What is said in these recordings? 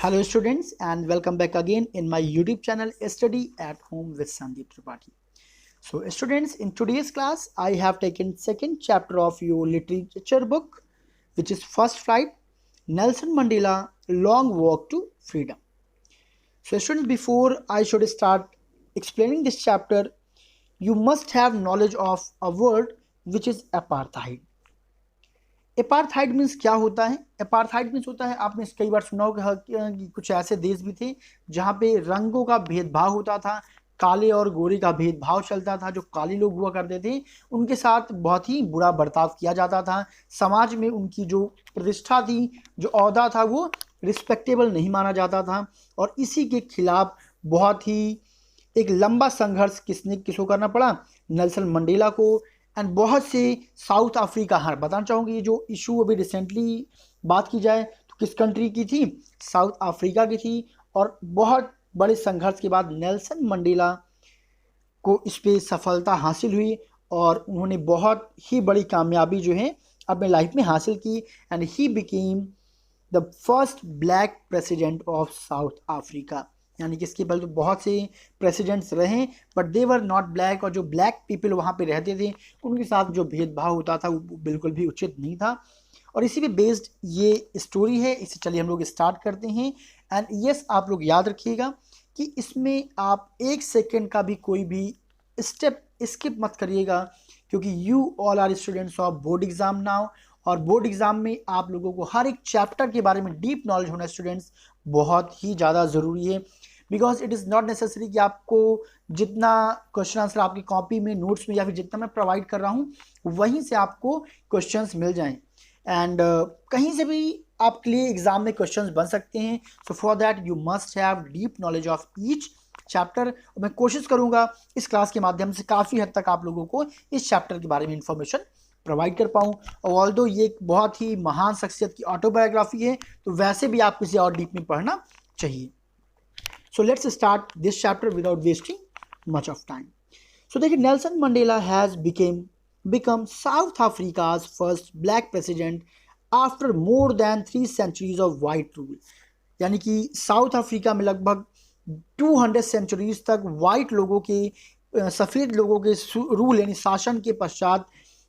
Hello students and welcome back again in my YouTube channel Study at Home with Sandeep Tripathi. So students, in today's class I have taken second chapter of your literature book, which is First Flight, Nelson Mandela Long Walk to Freedom. So students, before I should start explaining this chapter, you must have knowledge of a word which is apartheid. Apartheid means क्या होता है? Apartheid means होता है, आपने कई बार सुना होगा कि कुछ ऐसे देश भी थे जहाँ पे रंगों का भेदभाव होता था, काले और गोरे का भेदभाव चलता था। जो काले लोग हुआ करते थे उनके साथ बहुत ही बुरा बर्ताव किया जाता था, समाज में उनकी जो प्रतिष्ठा थी, जो ओहदा था, वो रिस्पेक्टेबल नहीं माना जाता था। और इसी के खिलाफ बहुत ही एक लंबा संघर्ष किसको करना पड़ा? नेल्सन मंडेला को। एंड बहुत से साउथ अफ्रीका, हाँ बताना चाहूँगी, ये जो इशू अभी रिसेंटली बात की जाए तो किस कंट्री की थी? साउथ अफ्रीका की थी। और बहुत बड़े संघर्ष के बाद नेल्सन मंडेला को इस पर सफलता हासिल हुई और उन्होंने बहुत ही बड़ी कामयाबी जो है अपने लाइफ में हासिल की। And he became the first black president of South Africa. यानी कि इसके पहले तो बहुत से प्रेसिडेंट्स रहे but they were not black, और जो ब्लैक पीपल वहाँ पे रहते थे उनके साथ जो भेदभाव होता था वो बिल्कुल भी उचित नहीं था। और इसी पे बेस्ड ये स्टोरी है। इसे चलिए हम लोग स्टार्ट करते हैं। एंड यस, आप लोग याद रखिएगा कि इसमें आप एक सेकेंड का भी कोई भी स्टेप स्किप मत करिएगा, क्योंकि you all are students of board exam now. और बोर्ड एग्जाम में आप लोगों को हर एक चैप्टर के बारे में डीप नॉलेज होना स्टूडेंट्स बहुत ही ज़्यादा ज़रूरी है। Because it is not necessary कि आपको जितना क्वेश्चन आंसर आपकी कॉपी में, नोट्स में, या फिर जितना मैं प्रोवाइड कर रहा हूँ वहीं से आपको क्वेश्चंस मिल जाएं। एंड कहीं से भी आपके लिए एग्जाम में क्वेश्चंस बन सकते हैं। So for that you must have deep knowledge of each chapter. और मैं कोशिश करूँगा इस क्लास के माध्यम से काफ़ी हद तक आप लोगों को इस चैप्टर के बारे में इंफॉर्मेशन प्रोवाइड कर पाऊँ। और ऑल्दो ये एक बहुत ही महान शख्सियत की ऑटोबायोग्राफी है, तो वैसे भी आप किसी और डीप में पढ़ना चाहिए। So let's start this chapter without wasting much of time. So देखिए, Nelson Mandela has become South Africa's first black president after more than 3 centuries of white rule. यानी कि साउथ अफ्रीका में लगभग 200 सेंचुरीज तक white लोगों के, सफ़ेद लोगों के रूल यानी शासन के पश्चात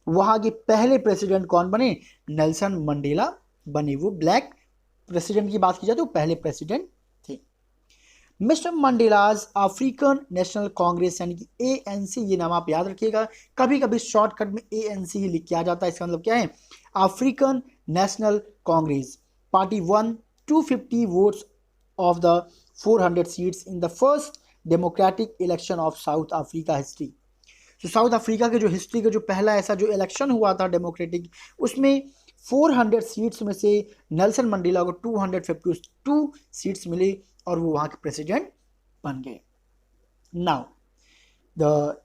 वहाँ के पहले प्रेसिडेंट कौन बने? नेल्सन मंडेला बने। वो ब्लैक प्रेसिडेंट की बात की जाए तो पहले प्रेसिडेंट थे। Mister Mandela's African national Congress यानी कि ANC, ये नाम आप याद रखिएगा। कभी कभी शॉर्टकट में ANC ही लिख के आ जाता है। इसका मतलब क्या है? African national Congress party one 250 votes of the 400 seats in the first democratic election of South Africa history. तो साउथ अफ्रीका के जो हिस्ट्री का जो पहला ऐसा जो इलेक्शन हुआ था डेमोक्रेटिक, उसमें 400 सीट्स में से नेल्सन मंडेला को 252 सीट्स मिली और वो वहाँ के प्रेसिडेंट बन गए। Now the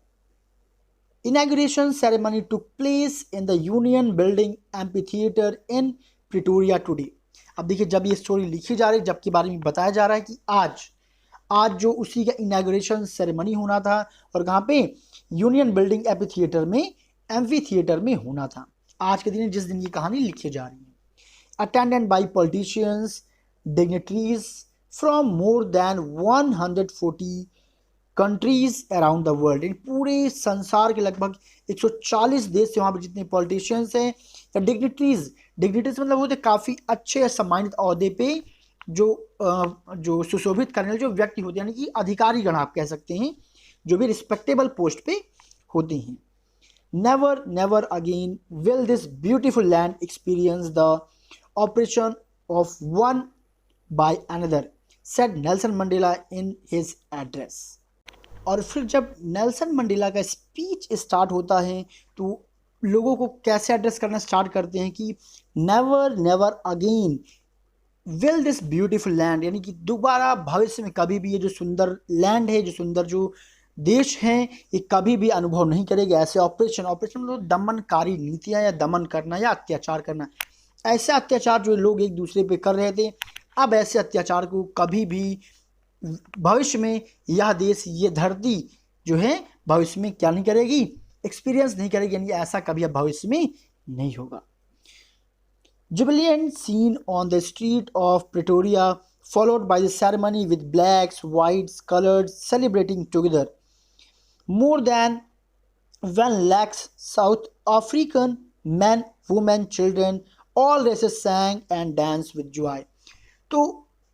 inauguration ceremony took place in the union building amphitheatre in Pretoria today. अब देखिए, जब ये स्टोरी लिखी जा रही है, जबकि बारे में बताया जा रहा है कि आज जो उसी का इनॉग्रेशन सेरेमनी होना था और कहाँ पे? यूनियन बिल्डिंग एम्फीथिएटर में होना था। आज के दिन, जिस दिन ये कहानी लिखी जा रही है। Attended by politicians, dignitaries from more than 140 countries around the world. इन पूरे संसार के लगभग 140 देश से वहाँ पर जितने पॉलिटिशियंस हैं या डिग्निटरीज मतलब होते काफ़ी अच्छे सम्मानित ओहदे पे जो सुशोभित करने वाले जो व्यक्ति होते हैं, यानी कि अधिकारीगण आप कह सकते हैं, जो भी रिस्पेक्टेबल पोस्ट पे होते हैं। Never again will this beautiful land experience the operation of one by another, said Nelson Mandela in his address. और फिर जब नेल्सन मंडेला का स्पीच स्टार्ट होता है तो लोगों को कैसे एड्रेस करना स्टार्ट करते हैं कि never again will this beautiful land, यानी कि दोबारा भविष्य में कभी भी ये जो सुंदर लैंड है, जो सुंदर जो देश हैं, ये कभी भी अनुभव नहीं करेगा ऐसे ऑपरेशन मतलब दमनकारी नीतियाँ या दमन करना या अत्याचार करना। ऐसे अत्याचार जो लोग एक दूसरे पे कर रहे थे, अब ऐसे अत्याचार को कभी भी भविष्य में यह देश, ये धरती जो है भविष्य में क्या नहीं करेगी? एक्सपीरियंस नहीं करेगी, यानी ऐसा कभी अब भविष्य में नहीं होगा। Jubilant scene on the street of Pretoria followed by the ceremony with blacks, whites, colors celebrating together. More than 1 lakhs South African men, women, children, all races sang and danced with joy. तो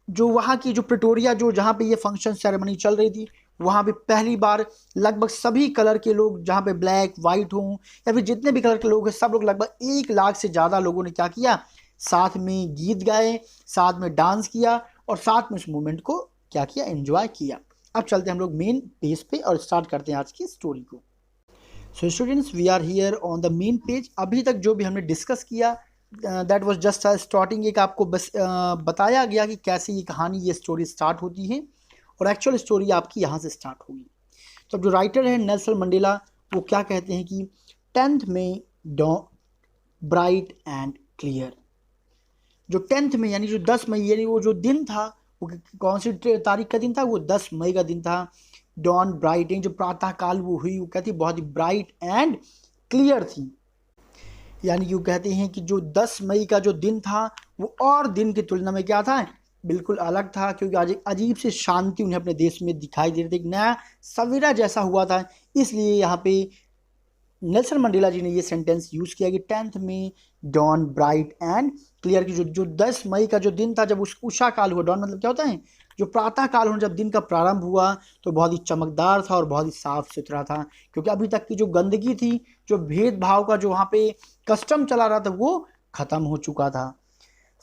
जो वहाँ की जो Pretoria जो जहाँ पे ये function ceremony चल रही थी, वहाँ पे पहली बार लगभग सभी कलर के लोग, जहाँ पे ब्लैक वाइट हों या फिर जितने भी कलर के लोग हैं, सब लोग लगभग 1 लाख से ज़्यादा लोगों ने क्या किया, साथ में गीत गाए, साथ में डांस किया और साथ में उस मोमेंट को क्या किया, एंजॉय किया। अब चलते हैं हम लोग मेन पेज पे और स्टार्ट करते हैं आज की स्टोरी को। So students, we are here on the main page. अभी तक जो भी हमने डिस्कस किया that was just a starting, एक आपको बस बताया गया कि कैसे ये कहानी, ये स्टोरी स्टार्ट होती है और एक्चुअल स्टोरी आपकी यहाँ से स्टार्ट होगी। तो जो राइटर है नेल्सन मंडेला, वो क्या कहते हैं कि 10th में ब्राइट एंड क्लियर। जो 10th में यानी जो 10 मई यानी वो जो दिन था, वो कौन सी तारीख का दिन था, वो 10 मई का दिन था। डॉन ब्राइट, जो प्रातः काल वो हुई, वो कहती बहुत ही ब्राइट एंड क्लियर थी। यानी कि वो कहते हैं कि जो 10 मई का जो दिन था वो और दिन की तुलना में क्या था, बिल्कुल अलग था, क्योंकि आज एक अजीब सी शांति उन्हें अपने देश में दिखाई दे रही थी, एक नया सवेरा जैसा हुआ था। इसलिए यहाँ पे नेल्सन मंडेला जी ने ये सेंटेंस यूज़ किया कि 10th में डॉन ब्राइट एंड क्लियर, की जो 10 मई का जो दिन था, जब उस उषा काल हुआ, डॉन मतलब क्या होता है, जो प्रातः काल होने, जब दिन का प्रारंभ हुआ तो बहुत ही चमकदार था और बहुत ही साफ सुथरा था, क्योंकि अभी तक की जो गंदगी थी, जो भेदभाव का जो वहाँ पे कस्टम चला रहा था, वो खत्म हो चुका था।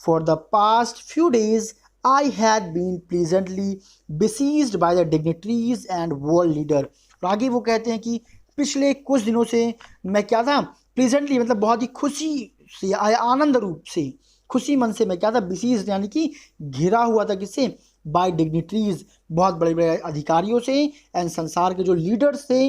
For the past few days I had been pleasantly besieged by the dignitaries and world leader। और आगे वो कहते हैं कि पिछले कुछ दिनों से मैं क्या था, प्लीजेंटली मतलब बहुत ही खुशी से, आनंद रूप से, खुशी मन से मैं क्या था, besieged यानी कि घिरा हुआ था, किससे, बाय डिग्निटरीज, बहुत बड़े बड़े अधिकारियों से, एंड संसार के जो लीडर्स थे,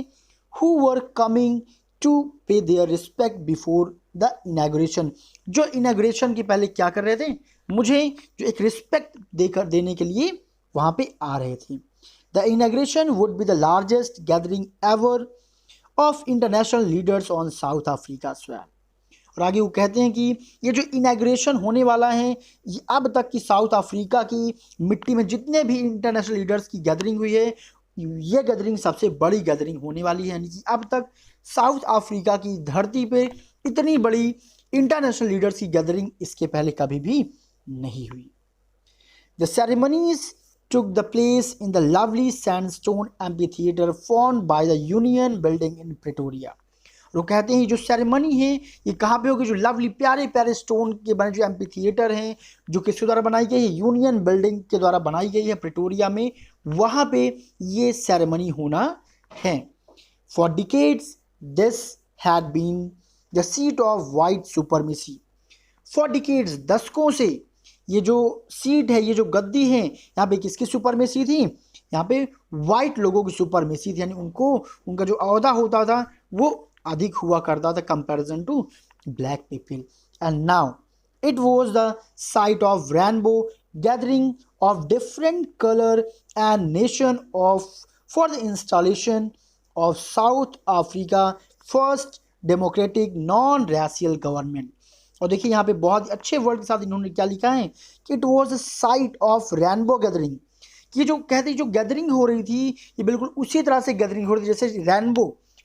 who were coming to pay their respect before the inauguration, जो इनाग्रेशन के पहले क्या कर रहे थे, मुझे जो एक रिस्पेक्ट देने के लिए वहाँ पे आ रहे थे। The inauguration would be the largest gathering ever of international leaders on south Africa soil. और आगे वो कहते हैं कि ये जो इनाग्रेशन होने वाला है, ये अब तक की साउथ अफ्रीका की मिट्टी में जितने भी इंटरनेशनल लीडर्स की गैदरिंग हुई है, ये गैदरिंग सबसे बड़ी गैदरिंग होने वाली है। यानी कि अब तक साउथ अफ्रीका की धरती पे इतनी बड़ी इंटरनेशनल लीडर्स की गैदरिंग इसके पहले कभी भी नहीं हुई। The ceremonies took the place in the lovely sandstone amphitheater formed by the Union Building in Pretoria। वो कहते हैं जो सेरेमनी है ये कहाँ पे होगी, जो लवली प्यारे प्यारे स्टोन के बने जो एम्पी थिएटर हैं, जो किसके द्वारा बनाई गई है, यूनियन बिल्डिंग के द्वारा बनाई गई है प्रिटोरिया में, वहाँ पे ये सेरेमनी होना है। For decades this had been the seat of white supremacy. For decades, दशकों से ये जो सीट है, ये जो गद्दी है, यहाँ पे किसकी सुपरमेसी थी, यहाँ पे वाइट लोगों की सुपरमेसी थी, यानी उनको उनका जो ओहदा होता था वो अधिक हुआ करता था comparison to black people. And now it was the site of rainbow gathering of different colour and nation of for the installation of South Africa first democratic non racial government. और देखिए यहाँ पे बहुत अच्छे वर्ड के साथ इन्होंने क्या लिखा है कि it was the site of rainbow gathering. ये जो कहते जो गैदरिंग हो रही थी, ये बिल्कुल उसी तरह से गैदरिंग हो रही थी जैसे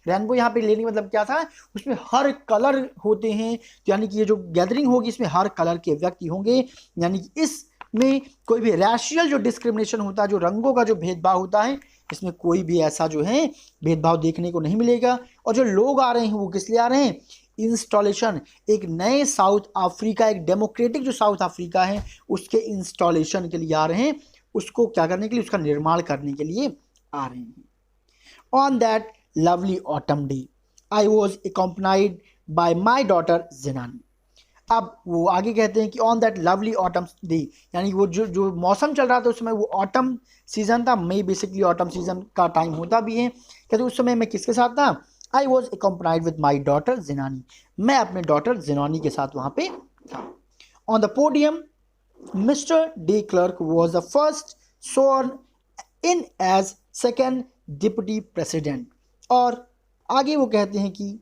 रेनबो यहाँ पे लेने मतलब क्या था, उसमें हर कलर होते हैं, तो यानी कि ये जो गैदरिंग होगी इसमें हर कलर के व्यक्ति होंगे, यानी कि इसमें कोई भी रैशियल जो डिस्क्रिमिनेशन होता है, जो रंगों का जो भेदभाव होता है, इसमें कोई भी ऐसा जो है भेदभाव देखने को नहीं मिलेगा। और जो लोग आ रहे हैं वो किस लिए आ रहे हैं, इंस्टॉलेशन, एक नए साउथ अफ्रीका, एक डेमोक्रेटिक जो साउथ अफ्रीका है उसके इंस्टॉलेशन के लिए आ रहे हैं, उसको क्या करने के लिए, उसका निर्माण करने के लिए आ रहे हैं। On that lovely autumn day I was accompanied by my daughter Zenani. अब वो आगे कहते हैं कि on that lovely autumn day, यानी वो जो मौसम चल रहा था उस समय, वो ऑटम सीजन था, मई बेसिकली ऑटम सीजन का टाइम होता भी है। कहते उस समय मैं किसके साथ था, I was accompanied with my daughter Zenani, मैं अपने डॉटर जिनानी के साथ वहाँ पे था। On the podium mister de Klerk was the first sworn in as second deputy president. और आगे वो कहते हैं कि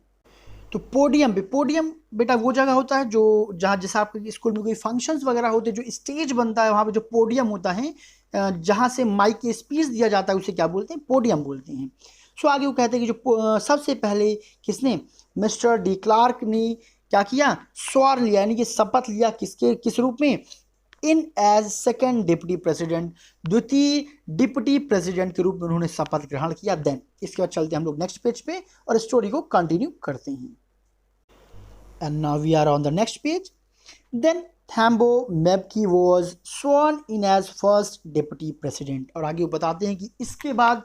तो पोडियम पे, पोडियम बेटा वो जगह होता है जो जहाँ जैसे आपके स्कूल में कोई फंक्शंस वगैरह होते हैं, जो स्टेज बनता है वहाँ पे जो पोडियम होता है, जहाँ से माइक की स्पीच दिया जाता है, उसे क्या बोलते हैं? पोडियम बोलते हैं। सो आगे वो कहते हैं कि जो सबसे पहले किसने, मिस्टर डी क्लार्क ने क्या किया? स्वर लिया, यानी कि शपथ लिया, किस रूप में? इन एज सेकेंड डिप्टी प्रेसिडेंट, द्वितीय डिप्टी प्रेसिडेंट के रूप में उन्होंने शपथ ग्रहण किया। देन इसके बाद चलते हैं हम लोग नेक्स्ट पेज पे और स्टोरी को कंटिन्यू करते हैं। And now we are on the next page. Then Thabo Mbeki was sworn in as first deputy president. और आगे वो बताते हैं कि इसके बाद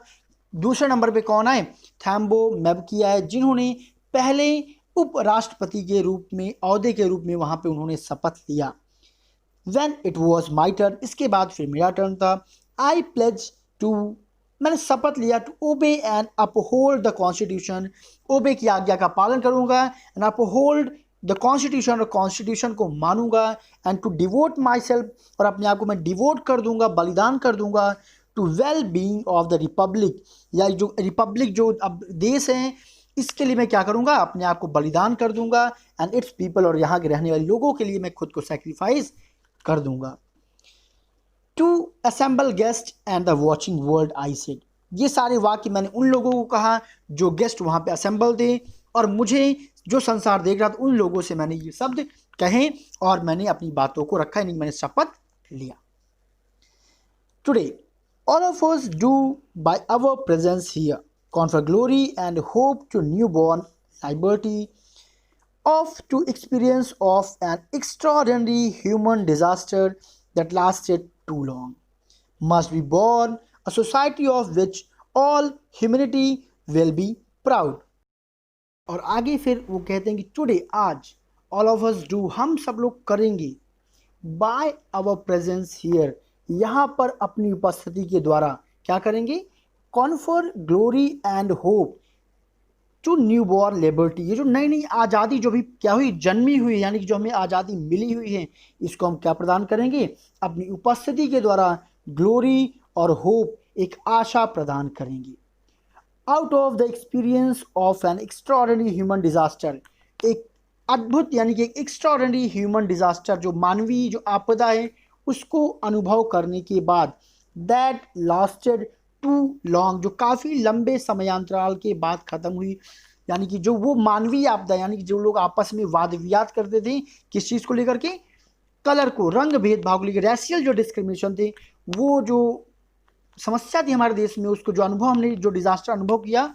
दूसरे नंबर पे कौन आए? थैम्बो मैबकी आए, जिन्होंने पहले उपराष्ट्रपति के रूप में, औहदे के रूप में वहां पे उन्होंने शपथ लिया। When it was my turn, इसके बाद फिर मेरा टर्न था। I pledge to, मैंने शपथ लिया, to obey and uphold the constitution, obey की आज्ञा का पालन करूंगा, and uphold the constitution, और कॉन्स्टिट्यूशन को मानूंगा, and to devote myself, और अपने आप को मैं डिवोट कर दूंगा, बलिदान कर दूंगा, to well being of the republic, या जो रिपब्लिक जो अब देश है इसके लिए मैं क्या करूंगा? अपने आप को बलिदान कर दूंगा, एंड इट्स पीपल, और यहाँ के रहने वाले लोगों के लिए मैं खुद को सेक्रीफाइस कर दूंगा। To assemble guest and the watching world, I said, ये सारे वाक्य मैंने उन लोगों को कहा जो गेस्ट वहां पे असेंबल थे, और मुझे जो संसार देख रहा था उन लोगों से मैंने ये शब्द कहे और मैंने अपनी बातों को रखा, यानी मैंने शपथ लिया। Today all of us do by our presence here confer glory and hope to newborn liberty, of to experience of an extraordinary human disaster that lasted too long, must be born a society of which all humanity will be proud। और आगे फिर वो कहते हैं कि today, आज, all of us do, हम सब लोग करेंगे, बाय आवर प्रेजेंस हियर, यहाँ पर अपनी उपस्थिति के द्वारा क्या करेंगे? Confer glory and hope to new born liberty, ये जो नई नई आज़ादी जो भी क्या हुई, जन्मी हुई, यानी कि जो हमें आज़ादी मिली हुई है, इसको हम क्या प्रदान करेंगे? अपनी उपस्थिति के द्वारा ग्लोरी और होप, एक आशा प्रदान करेंगे। Out of the experience of N extraordinary human disaster, एक अद्भुत यानी कि एक एक्स्ट्राऑर्डिनरी ह्यूमन डिजास्टर, जो मानवीय जो आपदा है उसको अनुभव करने के बाद, दैट लास्टेड टू लॉन्ग, जो काफ़ी लंबे समयांतराल के बाद ख़त्म हुई, यानी कि जो वो मानवीय आपदा, यानी कि जो लोग आपस में वाद विवाद करते थे किस चीज़ को लेकर के? कलर को, रंग भेदभाव को लेकर, रैशियल जो डिस्क्रिमिनेशन थे, वो जो समस्या थी हमारे देश में, उसको जो अनुभव हमने, जो डिजास्टर अनुभव किया,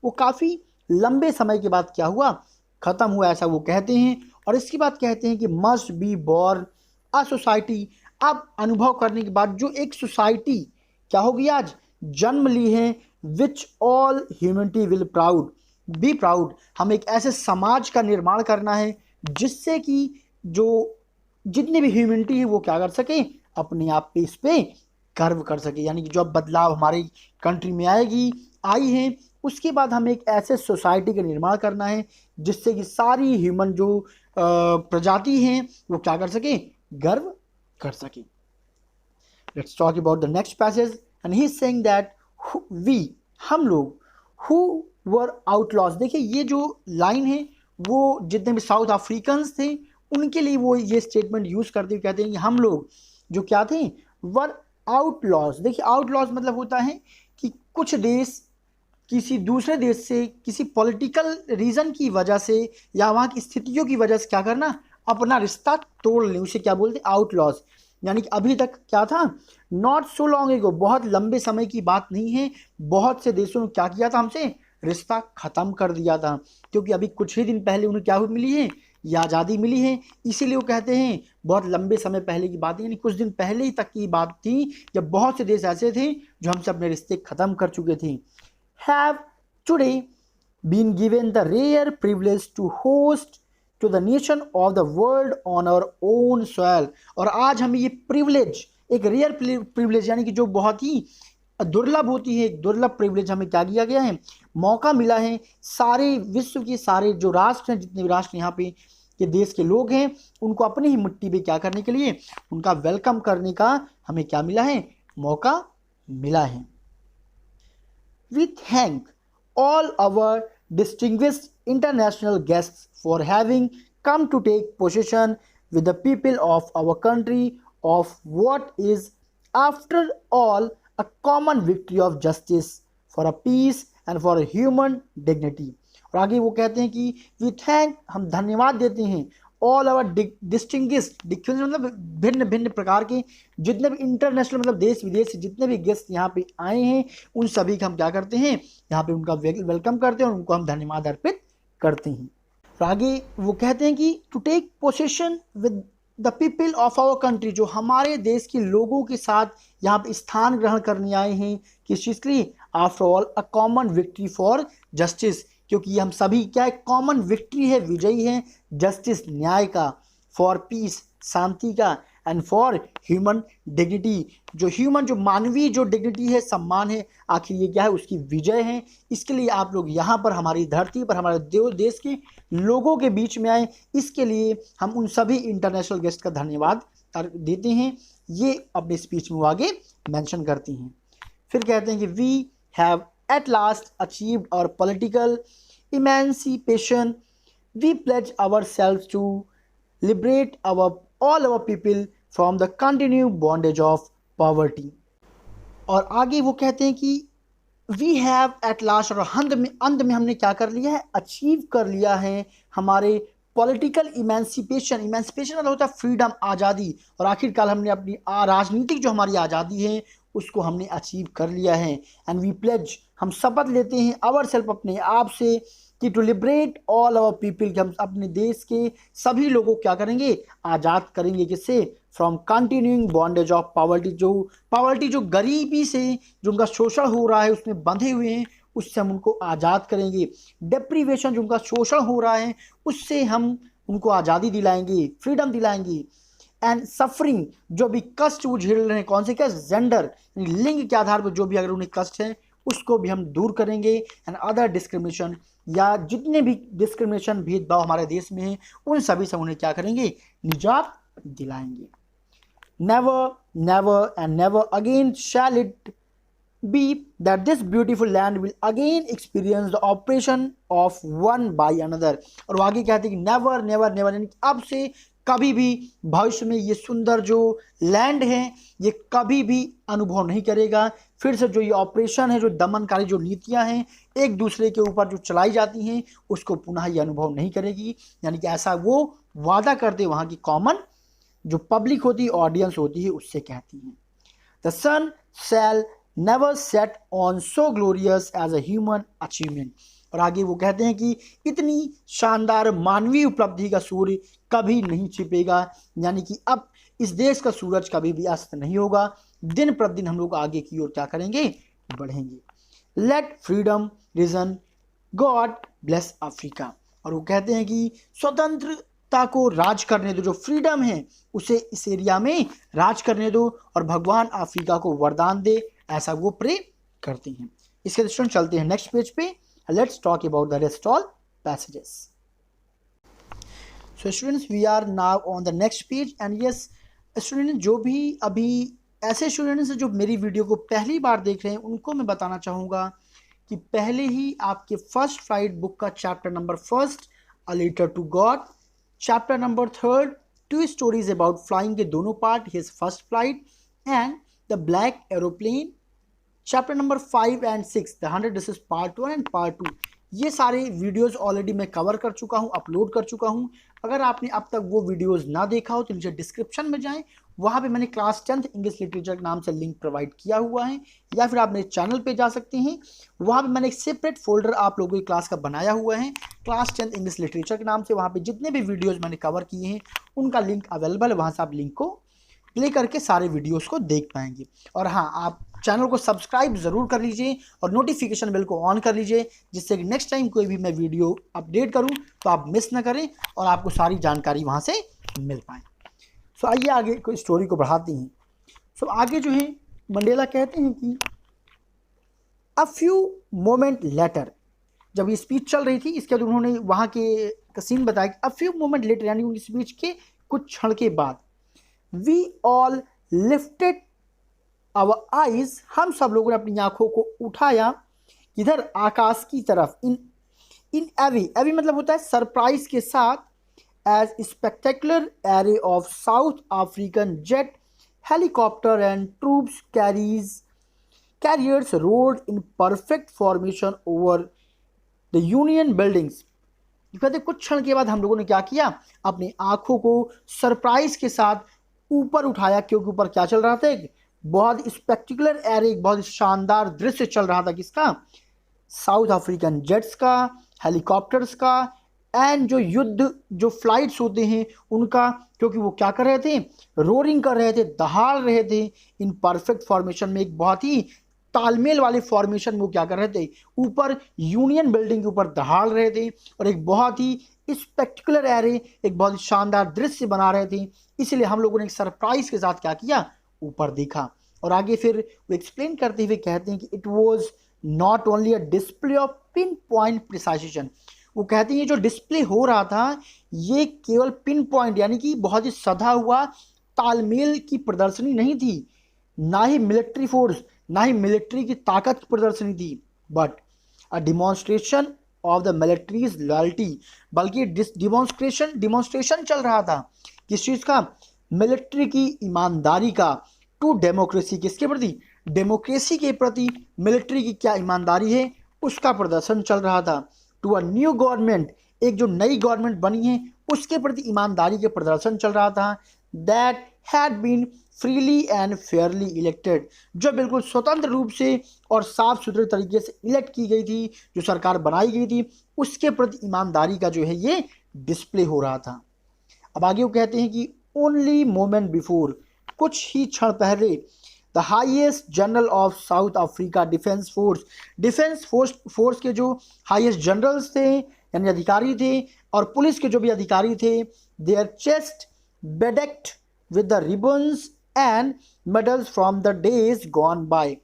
वो काफ़ी लंबे समय के बाद क्या हुआ? ख़त्म हुआ, ऐसा वो कहते हैं। और इसके बाद कहते हैं कि must be born a society, अब अनुभव करने के बाद जो एक सोसाइटी क्या होगी? आज जन्म ली है, which all humanity will proud be proud, हम एक ऐसे समाज का निर्माण करना है जिससे कि जो जितनी भी ह्यूमनिटी है वो क्या कर सके? अपने आप पे, इस पे गर्व कर सके। यानी कि जो बदलाव हमारी कंट्री में आई है, उसके बाद हमें एक ऐसे सोसाइटी का निर्माण करना है जिससे कि सारी ह्यूमन जो प्रजाति हैं वो क्या कर सके? गर्व कर सके। Let's talk about the next passage, and he is saying that we, हम लोग, हु वर आउटलॉज, देखिए ये जो लाइन है वो जितने भी साउथ अफ्रीकन्स थे उनके लिए वो ये स्टेटमेंट यूज करते हुए कहते हैं कि हम लोग जो क्या थे? वर आउटलॉज। देखिए आउटलॉज मतलब होता है कि कुछ देश किसी दूसरे देश से किसी पॉलिटिकल रीजन की वजह से या वहाँ की स्थितियों की वजह से क्या करना? अपना रिश्ता तोड़ लें, उसे क्या बोलते हैं? आउटलॉज। यानी कि अभी तक क्या था? नॉट सो लॉन्ग एगो, बहुत लंबे समय की बात नहीं है, बहुत से देशों ने क्या किया था? हमसे रिश्ता ख़त्म कर दिया था, क्योंकि अभी कुछ ही दिन पहले उन्हें क्या मिली है? ये आज़ादी मिली है। इसीलिए वो कहते हैं बहुत लंबे समय पहले की बात है, यानी कुछ दिन पहले ही तक की बात थी जब बहुत से देश ऐसे थे जो हमसे अपने रिश्ते ख़त्म कर चुके थे। Have today been given the rare privilege to host to the nation of the world on our own soil, और आज हमें ये प्रिविलेज, एक रेयर प्रिविलेज यानी कि जो बहुत ही दुर्लभ होती है, एक दुर्लभ प्रिविलेज हमें क्या किया गया है? मौका मिला है। सारे विश्व के सारे जो राष्ट्र हैं, जितने भी राष्ट्र यहाँ पे के देश के लोग हैं, उनको अपनी ही मिट्टी पे क्या करने के लिए? उनका वेलकम करने का हमें क्या मिला है? मौका मिला है। We thank all our distinguished international guests for having come to take possession with the people of our country of what is after all a common victory of justice for a peace and for a human dignity। और आगे वो कहते हैं कि we thank, हम धन्यवाद देते हैं, ऑल आवर डिस्टिंग्विश्ड, मतलब भिन्न भिन्न प्रकार के जितने भी इंटरनेशनल मतलब देश विदेश से जितने भी गेस्ट यहाँ पे आए हैं उन सभी का हम क्या करते हैं, यहाँ पे उनका वेलकम करते हैं और उनको हम धन्यवाद अर्पित करते हैं। और आगे वो कहते हैं कि to take possession with the people of our country, जो हमारे देश के लोगों के साथ यहाँ पे स्थान ग्रहण करने आए हैं, किस चीज़ के लिए, after all a common victory for justice, क्योंकि ये हम सभी क्या है, कॉमन विक्ट्री है, विजयी है जस्टिस न्याय का, फॉर पीस शांति का, एंड फॉर ह्यूमन डिग्निटी, जो ह्यूमन जो मानवीय जो डिग्निटी है, सम्मान है, आखिर ये क्या है, उसकी विजय है। इसके लिए आप लोग यहाँ पर हमारी धरती पर हमारे देश के लोगों के बीच में आए, इसके लिए हम उन सभी इंटरनेशनल गेस्ट का धन्यवाद देते हैं। ये अपने स्पीच में वो आगे मेंशन करती हैं। फिर कहते हैं कि we have at last achieved our political emancipation. We pledge ourselves to liberate all our people from the continued bondage of poverty. और आगे वो कहते हैं कि we have at last, और अंत में हमने क्या कर लिया है, अचीव कर लिया है हमारे पॉलिटिकल इमेंसिपेशन। इमेंसिपेशन मतलब होता है फ्रीडम, आज़ादी, और आखिरकार हमने अपनी राजनीतिक जो हमारी आज़ादी है उसको हमने अचीव कर लिया है। एंड वी प्लेज, हम शपथ लेते हैं, आवर सेल्फ, अपने आप से, कि to liberate all our people, कि हम अपने देश के सभी लोगों को क्या करेंगे, आज़ाद करेंगे, किससे, from continuing bondage of poverty, जो गरीबी से जो उनका शोषण हो रहा है उसमें बंधे हुए हैं, उससे हम उनको आज़ाद करेंगे। डेप्रीवेशन, जो उनका शोषण हो रहा है उससे हम उनको आज़ादी दिलाएंगे, फ्रीडम दिलाएंगे। एंड सफरिंग, जो भी कष्ट वो झेल रहे हैं, कौन से कष्ट, जेंडर लिंग के आधार पर जो भी अगर उन्हें कष्ट है उसको भी हम दूर करेंगे। एंड अदर डिस्क्रिमिनेशन, या जितने भी डिस्क्रिमिनेशन भेदभाव हमारे देश में है उन सभी से उन्हें क्या करेंगे, निजात दिलाएंगे। Never never and never again shall it be that this beautiful land will again experience the oppression of one by another। और वो आगे कहते हैं कि never never never, यानी अब से कभी भी भविष्य में ये सुंदर जो लैंड है ये कभी भी अनुभव नहीं करेगा, फिर से जो ये ऑपरेशन है, जो दमनकारी जो नीतियां हैं एक दूसरे के ऊपर जो चलाई जाती हैं उसको पुनः ये अनुभव नहीं करेगी। यानी कि ऐसा वो वादा करते वहाँ की कॉमन जो पब्लिक होती है, ऑडियंस होती है, उससे कहती हैं। The sun shall never set on so glorious as a human achievement। और आगे वो कहते हैं कि इतनी शानदार मानवीय उपलब्धि का सूर्य कभी नहीं छिपेगा, यानी कि अब इस देश का सूरज कभी भी अस्त नहीं होगा, दिन प्रतिदिन हम लोग आगे की ओर क्या करेंगे, बढ़ेंगे। Let freedom reign God bless Africa. और वो कहते हैं कि स्वतंत्रता को राज करने दो, जो फ्रीडम है उसे इस एरिया में राज करने दो और भगवान अफ्रीका को वरदान दे, ऐसा वो प्रे करते हैं। इसके स्टूडेंट चलते हैं नेक्स्ट पेज पे। Let's talk about the rest all passages. So students we are now on the next page. And yes student, जो भी अभी ऐसे स्टूडेंट्स जो मेरी वीडियो को पहली बार देख रहे हैं उनको मैं बताना चाहूँगा कि पहले ही आपके फर्स्ट फ्लाइट बुक का chapter number 1 a letter to God, chapter number 3 2 stories about flying के दोनों part, his first flight and the black aeroplane, chapter number 5 and 6 the 100 dishes part 1 and part 2, ये सारे वीडियोस ऑलरेडी मैं cover कर चुका हूँ, upload कर चुका हूँ। अगर आपने अब तक वो वीडियोस ना देखा हो तो नीचे डिस्क्रिप्शन में जाएं, वहाँ पे मैंने क्लास 10th इंग्लिश लिटरेचर के नाम से लिंक प्रोवाइड किया हुआ है, या फिर आप मेरे चैनल पे जा सकते हैं, वहाँ पे मैंने एक सेपरेट फोल्डर आप लोगों की क्लास का बनाया हुआ है क्लास 10th इंग्लिश लिटरेचर के नाम से। वहाँ पे जितने भी वीडियोज़ मैंने कवर किए हैं उनका लिंक अवेलेबल है, वहाँ से आप लिंक को प्ले करके सारे वीडियोस को देख पाएंगे। और हाँ, आप चैनल को सब्सक्राइब ज़रूर कर लीजिए और नोटिफिकेशन बेल को ऑन कर लीजिए, जिससे कि नेक्स्ट टाइम कोई भी मैं वीडियो अपडेट करूं तो आप मिस ना करें और आपको सारी जानकारी वहां से मिल पाए। सो आइए आगे कोई स्टोरी को बढ़ाते हैं। सो आगे जो है मंडेला कहते हैं कि अ फ्यू मोमेंट लेटर, जब ये स्पीच चल रही थी इसके बाद उन्होंने वहाँ के सीन बताया कि अ फ्यू मोमेंट लेटर, यानी उनकी स्पीच के कुछ क्षण के बाद, we all lifted our eyes, हम सब लोगों ने अपनी आंखों को उठाया, इधर आकाश की तरफ, इन एवी मतलब होता है सरप्राइज के साथ, as spectacular array of South African jet helicopter and troops carriers roared in perfect formation over the Union Buildings. कहते कुछ क्षण के बाद हम लोगों ने क्या किया, अपनी आंखों को सरप्राइज के साथ ऊपर उठाया, क्योंकि ऊपर क्या चल रहा था, एक बहुत स्पेक्टिकुलर एरे, एक बहुत शानदार दृश्य चल रहा था। किसका? साउथ अफ्रीकन जेट्स का, हेलीकॉप्टर्स का, एंड जो युद्ध जो फ्लाइट्स होते हैं उनका, क्योंकि वो क्या कर रहे थे, रोरिंग कर रहे थे, दहाड़ रहे थे इन परफेक्ट फॉर्मेशन में, एक बहुत ही तालमेल वाले फॉर्मेशन में वो क्या कर रहे थे, ऊपर यूनियन बिल्डिंग के ऊपर दहाड़ रहे थे और एक बहुत ही स्पेक्टिकुलर एरे, एक बहुत ही शानदार दृश्य बना रहे थे। इसलिए हम लोगों ने एक सरप्राइज के साथ क्या किया, ऊपर देखा। और आगे फिर वो एक्सप्लेन करते हुए कहते हैं कि it was not only a display of pin point precision. वो कहते हैं ये जो डिस्प्ले हो रहा था ये केवल पिन पॉइंट यानी कि बहुत ही सधा हुआ तालमेल की प्रदर्शनी नहीं थी, ना ही मिलिट्री फोर्स, ना ही मिलिट्री की ताकत की प्रदर्शनी थी, but a demonstration of the militaries loyalty. बल्कि डिमॉन्स्ट्रेशन चल रहा था किस चीज का, मिलिट्री की ईमानदारी का, टू डेमोक्रेसी, किसके प्रति, डेमोक्रेसी के प्रति मिलिट्री की क्या ईमानदारी है उसका प्रदर्शन चल रहा था। टू अ न्यू गवर्नमेंट, एक जो नई गवर्नमेंट बनी है उसके प्रति ईमानदारी के प्रदर्शन चल रहा था। That had been freely and fairly elected, जो बिल्कुल स्वतंत्र रूप से और साफ सुथरे तरीके से इलेक्ट की गई थी, जो सरकार बनाई गई थी, उसके प्रति ईमानदारी का जो है ये डिस्प्ले हो रहा था। अब आगे वो कहते हैं कि ओनली मोमेंट बिफोर, कुछ ही क्षण पहले, the highest general of South Africa defence force के जो हाईएस्ट जनरल्स थे यानी अधिकारी थे, और पुलिस के जो भी अधिकारी थे, their chest bedecked with the ribbons and medals from the days gone by,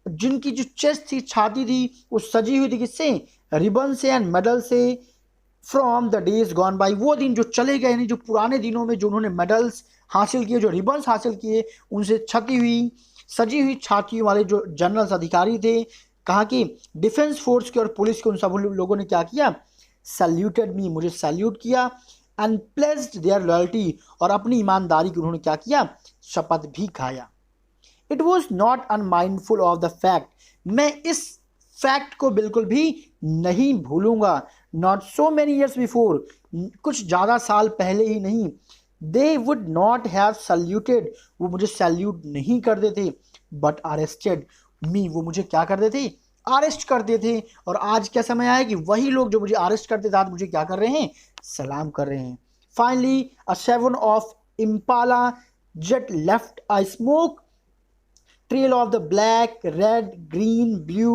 जिनकी जो चेस्ट थी, छाती थी, वो सजी हुई थी किससे, रिबन से एंड मेडल से, from the days gone bye, वो दिन जो चले गए, यानी जो पुराने दिनों में जो उन्होंने मेडल्स हासिल किए, जो रिबन्स हासिल किए, उनसे छती हुई सजी हुई छातियों वाले जो जनरल्स अधिकारी थे, कहाँ की, डिफेंस फोर्स के और पुलिस के, उन सब लोगों ने क्या किया, सल्यूटेड मी, मुझे सल्यूट किया, एंड प्लेस्ड देयर लॉयल्टी, और अपनी ईमानदारी की उन्होंने क्या किया, शपथ भी खाया। It was not unmindful of the fact, मैं इस फैक्ट को बिल्कुल भी नहीं भूलूंगा, not so many years before, कुछ ज़्यादा साल पहले ही नहीं, they would not have saluted, वो मुझे सल्यूट नहीं करते थे, बट अरेस्टेड मी, वो मुझे क्या करते थे, अरेस्ट करते थे। और आज क्या समय आया कि वही लोग जो मुझे अरेस्ट करते थे आज मुझे क्या कर रहे हैं, सलाम कर रहे हैं। Finally a 7 of Impala jet left a smoke trail of the black, red, green, blue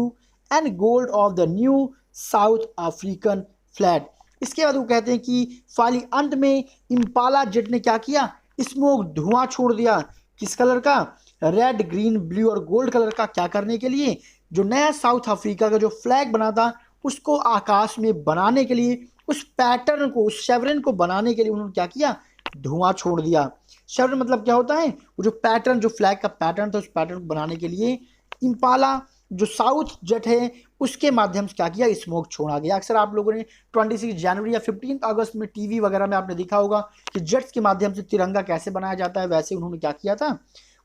and gold of the new South African flag। इसके बाद वो कहते हैं कि फाइनली अंत में इम्पाला जेट ने क्या किया, स्मोक, धुआं छोड़ दिया, किस कलर का, रेड, ग्रीन, ब्लू और गोल्ड कलर का, क्या करने के लिए, जो नया साउथ अफ्रीका का जो फ्लैग बना था उसको आकाश में बनाने के लिए, उस पैटर्न को, उस शेवरन को बनाने के लिए उन्होंने क्या किया, धुआं छोड़ दिया। शेवरन मतलब क्या होता है, वो जो पैटर्न, जो फ्लैग का पैटर्न था, उस पैटर्न को बनाने के लिए इम्पाला जो साउथ जेट है उसके माध्यम से क्या किया, स्मोक छोड़ा गया। अक्सर आप लोगों ने 26 जनवरी या 15 अगस्त में टीवी वगैरह में आपने देखा होगा कि जेट्स के माध्यम से तिरंगा कैसे बनाया जाता है, वैसे उन्होंने क्या किया था,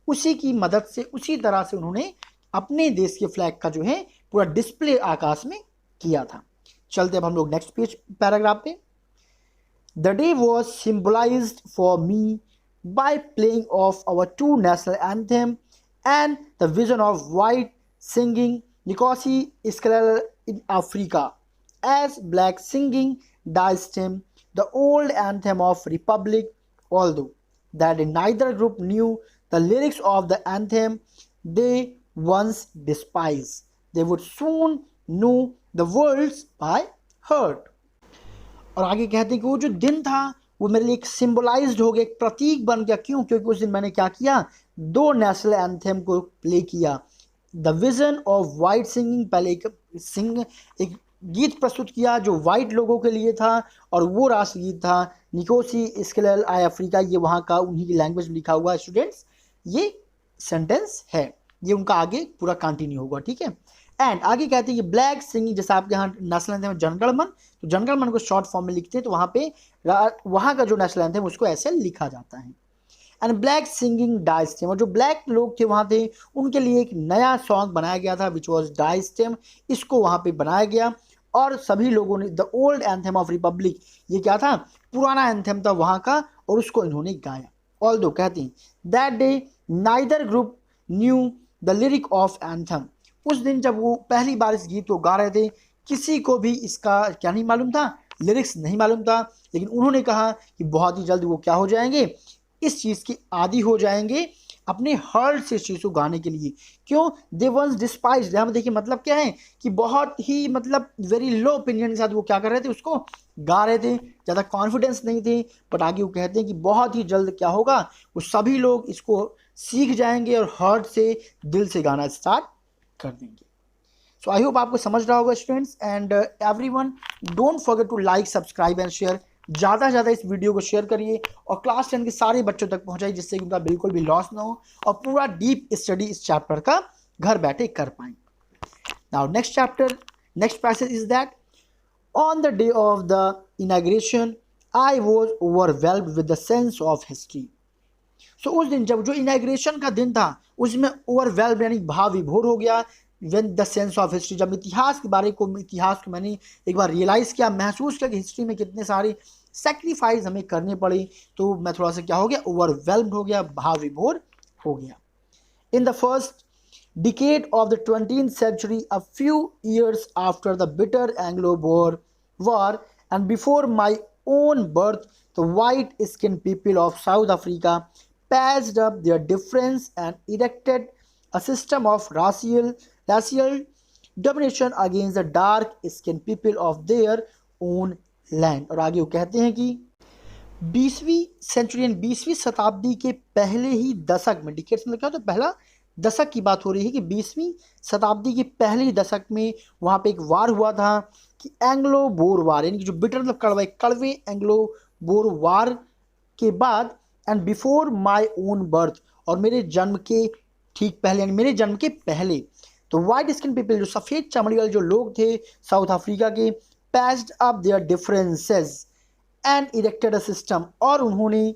उसी की मदद से, उसी तरह से उन्होंने अपने देश के फ्लैग का जो है पूरा डिस्प्ले आकाश में किया था। चलते अब हम लोग नेक्स्ट पेज पैराग्राफ पे। The day was symbolised for me by playing of our two national anthem and the vision of white singing Nkosi Sikelel in Africa, as black singing Die Stem, the old anthem of Republic, although that neither group knew the lyrics of the anthem they once despised, they would soon know the words by heart। और आगे कहते हैं कि वो जो दिन था वो मेरे लिए एक सिंबलाइज्ड हो गया, एक प्रतीक बन गया। क्यों? क्योंकि उस दिन मैंने क्या किया, 2 नेशनल एंथम को प्ले किया। The vision of white singing, पहले एक गीत प्रस्तुत किया जो वाइट लोगों के लिए था, और वो राष्ट्रगीत था निकोसी स्केलेल आई अफ्रीका, ये वहाँ का उन्हीं की लैंग्वेज में लिखा हुआ है। स्टूडेंट्स ये सेंटेंस है, ये उनका आगे पूरा कंटिन्यू होगा, ठीक है। एंड आगे कहते हैं कि ब्लैक सिंगिंग, जैसे आपके यहाँ नेशनल एंथम जनगण मन, तो जनगण मन को शॉर्ट फॉर्म में लिखते हैं, तो वहाँ पे वहाँ का जो नेशनल एंथम उसको ऐसे लिखा जाता है। एंड ब्लैक सिंगिंग डाइस्टेम, और जो ब्लैक लोग थे वहाँ थे उनके लिए एक नया सॉन्ग बनाया गया था विच वॉज डाइस्टेम, इसको वहाँ पे बनाया गया और सभी लोगों ने the old anthem of Republic, ये क्या था, पुराना एंथम था वहाँ का, और उसको इन्होंने गाया। ऑल दो कहते हैं that day neither group new the lyric of anthem, उस दिन जब वो पहली बार इस गीत को गा रहे थे किसी को भी इसका क्या नहीं मालूम था, लिरिक्स नहीं मालूम था, लेकिन उन्होंने कहा कि बहुत ही जल्द वो क्या हो जाएंगे, इस चीज़ के आदी हो जाएंगे अपने हर्ट से इस चीज़ को गाने के लिए। क्यों, दे वंस डिस्पाइज्ड, यहाँ देखिए मतलब क्या है कि बहुत ही मतलब वेरी लो ओपिनियन के साथ वो क्या कर रहे थे, उसको गा रहे थे, ज़्यादा कॉन्फिडेंस नहीं थे। बट आगे वो कहते हैं कि बहुत ही जल्द क्या होगा, वो सभी लोग इसको सीख जाएंगे और हर्ट से, दिल से गाना स्टार्ट कर देंगे। सो आई होप आपको समझ रहा होगा students, and everyone don't forget to like, subscribe and share. ज़्यादा से ज़्यादा इस वीडियो को शेयर करिए और क्लास 10 के सारे बच्चों तक पहुंचाइए, जिससे कि उनका बिल्कुल भी लॉस ना हो और पूरा डीप स्टडी इस चैप्टर का घर बैठे कर पाएँ। Now next chapter, next passage is that on the day of the inauguration I was overwhelmed with the sense of history. So उस दिन जब जो इनॉग्रेशन का दिन था उसमें ओवरवेल्म यानी भाव विभोर हो गया, with the sense of history, जब इतिहास को मैंने एक बार रियलाइज़ किया, महसूस किया कि हिस्ट्री में कितने सारे सेक्रीफाइस हमें करने पड़े, तो मैं थोड़ा सा क्या हो गया, ओवरवेल्म्ड हो गया, भाव विभोर हो गया। In the first decade of the 20th century, a few years after the bitter Anglo-Boer War and before my own birth, the white-skinned people of South Africa patched up their difference and erected a system of racial domination against the dark-skinned people of their own land। और आगे वो कहते हैं कि 20वीं century यानी 20वीं शताब्दी के पहले ही दशक में, डिकेड्स में क्या होता है, पहला दशक की बात हो रही है कि 20वीं शताब्दी के पहले दशक में वहाँ पे एक वार हुआ था कि एंग्लो बोर वार, यानी कि जो बिटर मतलब कड़वा, कड़वे एंग्लो बोर वार के बाद and before my own birth, और मेरे जन्म के ठीक पहले यानी मेरे जन्म के पहले, तो वाइट स्किन पीपल जो सफ़ेद चमड़ी वाले जो लोग थे साउथ अफ्रीका के, patched up there differences and erected a system, और उन्होंने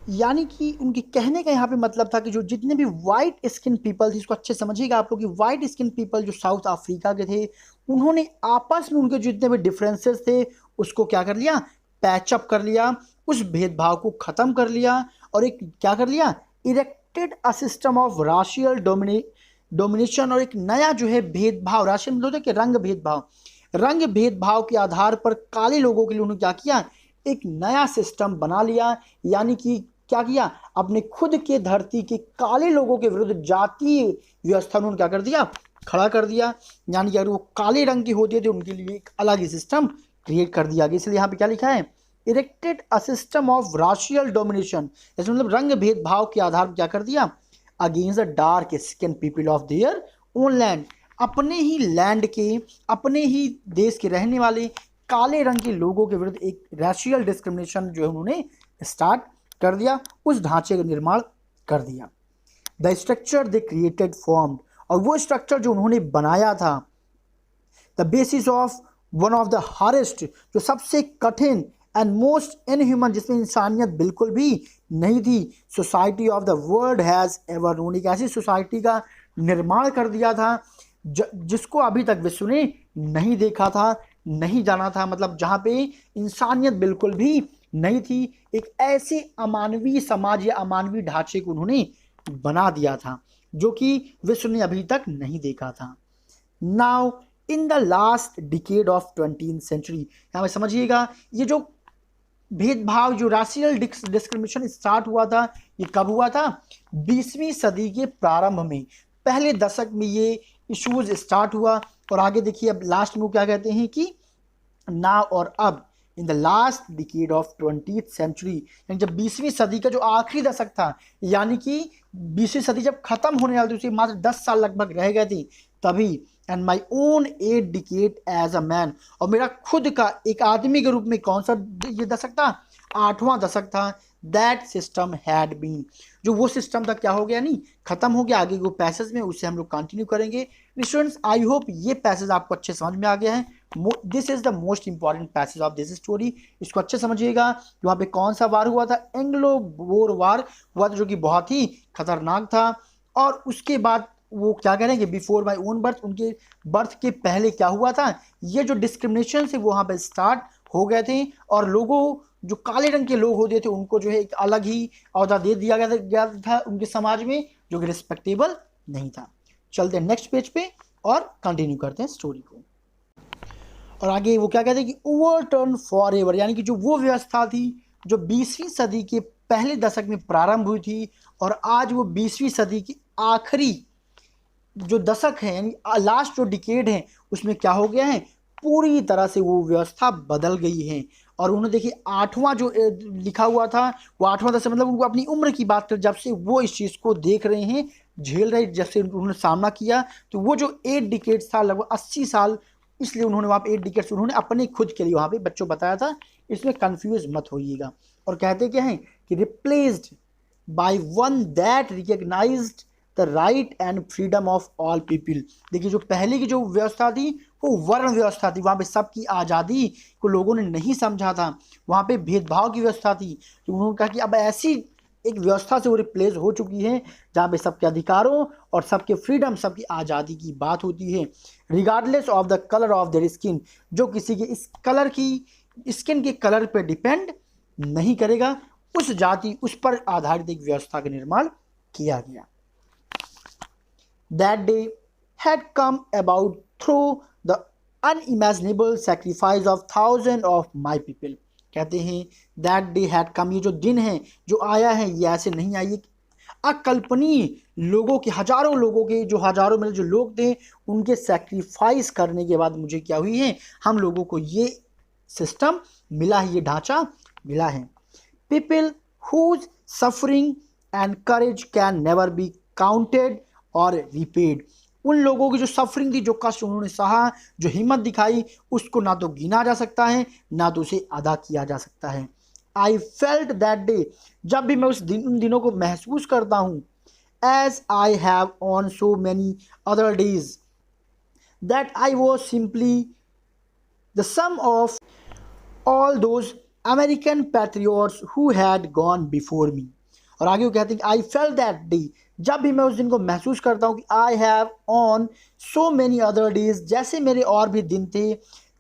यानी कि उनके कहने का यहाँ पे मतलब था कि जो जितने भी वाइट स्किन पीपल थे, इसको अच्छे समझिएगा आप लोग कि वाइट स्किन पीपल जो साउथ अफ्रीका के थे, उन्होंने आपस में उनके जितने भी डिफरेंसेस थे उसको क्या कर लिया, पैचअप कर लिया, उस भेदभाव को ख़त्म कर लिया और एक क्या कर लिया, erected a system of racial domination, और एक नया जो है भेदभाव, राशियल मतलब कि रंग भेदभाव के आधार पर काले लोगों के लिए उन्होंने क्या किया, एक नया सिस्टम बना लिया। यानी कि क्या किया, अपने खुद के धरती के काले लोगों के विरुद्ध जातीय व्यवस्था उन्होंने क्या कर दिया, खड़ा कर दिया। यानी कि अगर वो काले रंग के होते थे उनके लिए एक अलग ही सिस्टम क्रिएट कर दिया गया। इसलिए यहाँ पे क्या लिखा है, erected a system of racial domination, इसमें मतलब रंग भेदभाव के आधार पर क्या कर दिया, against the dark skin people of their own land, अपने ही लैंड के, अपने ही देश के रहने वाले काले रंग के लोगों के विरुद्ध एक रेशियल डिस्क्रिमिनेशन जो है उन्होंने स्टार्ट कर दिया, उस ढांचे का निर्माण कर दिया। The structure they created formed, और वो स्ट्रक्चर जो उन्होंने बनाया था, the basis of one of the harshest, जो सबसे कठिन एंड मोस्ट इनह्यूमन, जिसमें इंसानियत बिल्कुल भी नहीं थी, society of the world has ever known, एक ऐसी सोसाइटी का निर्माण कर दिया था जिसको अभी तक विश्व ने नहीं देखा था, नहीं जाना था, मतलब जहाँ पे इंसानियत बिल्कुल भी नहीं थी, एक ऐसे अमानवीय समाज या अमानवीय ढांचे को उन्होंने बना दिया था जो कि विश्व ने अभी तक नहीं देखा था। Now in the last decade of 20th century, यहाँ पे समझिएगा ये जो भेदभाव, जो राशियल डिस्क्रिमिनेशन स्टार्ट हुआ था, ये कब हुआ था, 20वीं सदी के प्रारंभ में, पहले दशक में ये इश्यूज स्टार्ट हुआ। और आगे देखिए अब लास्ट में क्या कहते हैं कि नाउ, और अब in the last decade of 20th century, यानी जब 20वीं सदी का जो आखिरी दशक था, यानी कि 20वीं सदी जब खत्म होने वाली थी, उसे मात्र 10 साल लगभग रह गए थे तभी, and my own 8th decade as a man, और मेरा खुद का एक आदमी के रूप में कौन सा ये दशक था, 8वां दशक था, दैट सिस्टम हैड बीन, जो वो सिस्टम था क्या हो गया, नहीं खत्म हो गया। आगे वो पैसेज में उससे हम लोग कंटिन्यू करेंगे। स्टूडेंट्स आई होप ये पैसेज आपको अच्छे समझ में आ गया है। This is the most important passage of this story. इसको अच्छे समझिएगा। वहाँ पे कौन सा वार हुआ था, एंग्लो बोर वार हुआ था, जो कि बहुत ही खतरनाक था। और उसके बाद वो क्या करेंगे, बिफोर माई ओन बर्थ, उनके बर्थ के पहले क्या हुआ था, ये जो डिस्क्रिमिनेशन से वो वहाँ पे स्टार्ट हो गए थे। और लोगों, जो काले रंग के लोग होते थे, उनको जो है एक अलग ही अहदा दे दिया गया था उनके समाज में, जो कि रिस्पेक्टेबल नहीं था। चलते हैं नेक्स्ट पेज पे और कंटिन्यू करते हैं स्टोरी को। और आगे वो क्या कहते हैं कि ओवरटर्न फॉर एवर, यानी कि जो वो व्यवस्था थी जो 20वीं सदी के पहले दशक में प्रारंभ हुई थी, और आज वो 20वीं सदी की आखिरी जो दशक है, यानी लास्ट जो डिकेड है, उसमें क्या हो गया है, पूरी तरह से वो व्यवस्था बदल गई है। और उन्होंने देखिए 8वां जो लिखा हुआ था, वो 8वां दशक मतलब उनको अपनी उम्र की बात कर, जब से वो इस चीज़ को देख रहे हैं, झेल रहे, जब से उन्होंने सामना किया, तो वो जो 8 डिकेड्स था, लगभग 80 साल, इसलिए उन्होंने वहाँ पे 8 डिकेड्स उन्होंने अपने खुद के लिए वहाँ पे बच्चों बताया था। इसमें कन्फ्यूज मत होइएगा। और कहते क्या हैं कि replaced by one that recognised the right and freedom of all people. देखिए जो पहले की जो व्यवस्था थी वो वर्ण व्यवस्था थी, वहाँ पे सबकी आज़ादी को लोगों ने नहीं समझा था, वहाँ पे भेदभाव की व्यवस्था थी। तो उन्होंने कहा कि अब ऐसी एक व्यवस्था से वो रिप्लेस हो चुकी है जहाँ पे सबके अधिकारों और सबके फ्रीडम, सबकी आज़ादी की बात होती है, regardless of the colour of their skin, जो किसी के इस कलर की, स्किन के कलर पे डिपेंड नहीं करेगा, उस जाति, उस पर आधारित एक व्यवस्था का निर्माण किया गया। That day had come about through the unimaginable sacrifice of thousands of my people। कहते हैं that day had come, ये जो दिन है जो आया है, ये ऐसे नहीं आई, अकल्पनीय लोगों के, हजारों लोगों के, जो हजारों में जो लोग थे, उनके सेक्रीफाइस करने के बाद मुझे क्या हुई है, हम लोगों को ये सिस्टम मिला है, ये ढांचा मिला है। People whose suffering and courage can never be counted और रिपेड, उन लोगों की जो सफरिंग थी, जो कष्ट उन्होंने सहा, जो हिम्मत दिखाई, उसको ना तो गिना जा सकता है, ना तो उसे अदा किया जा सकता है। आई फेल्ट दैट डे, जब भी मैं उन दिनों को महसूस करता हूँ, as I have on so many other days, that I was simply the sum of all those American patriots who had gone before me. और आगे वो कहते हैं कि आई फेल्ट दैट डे, जब भी मैं उस दिन को महसूस करता हूँ कि I have on so many other days, जैसे मेरे और भी दिन थे,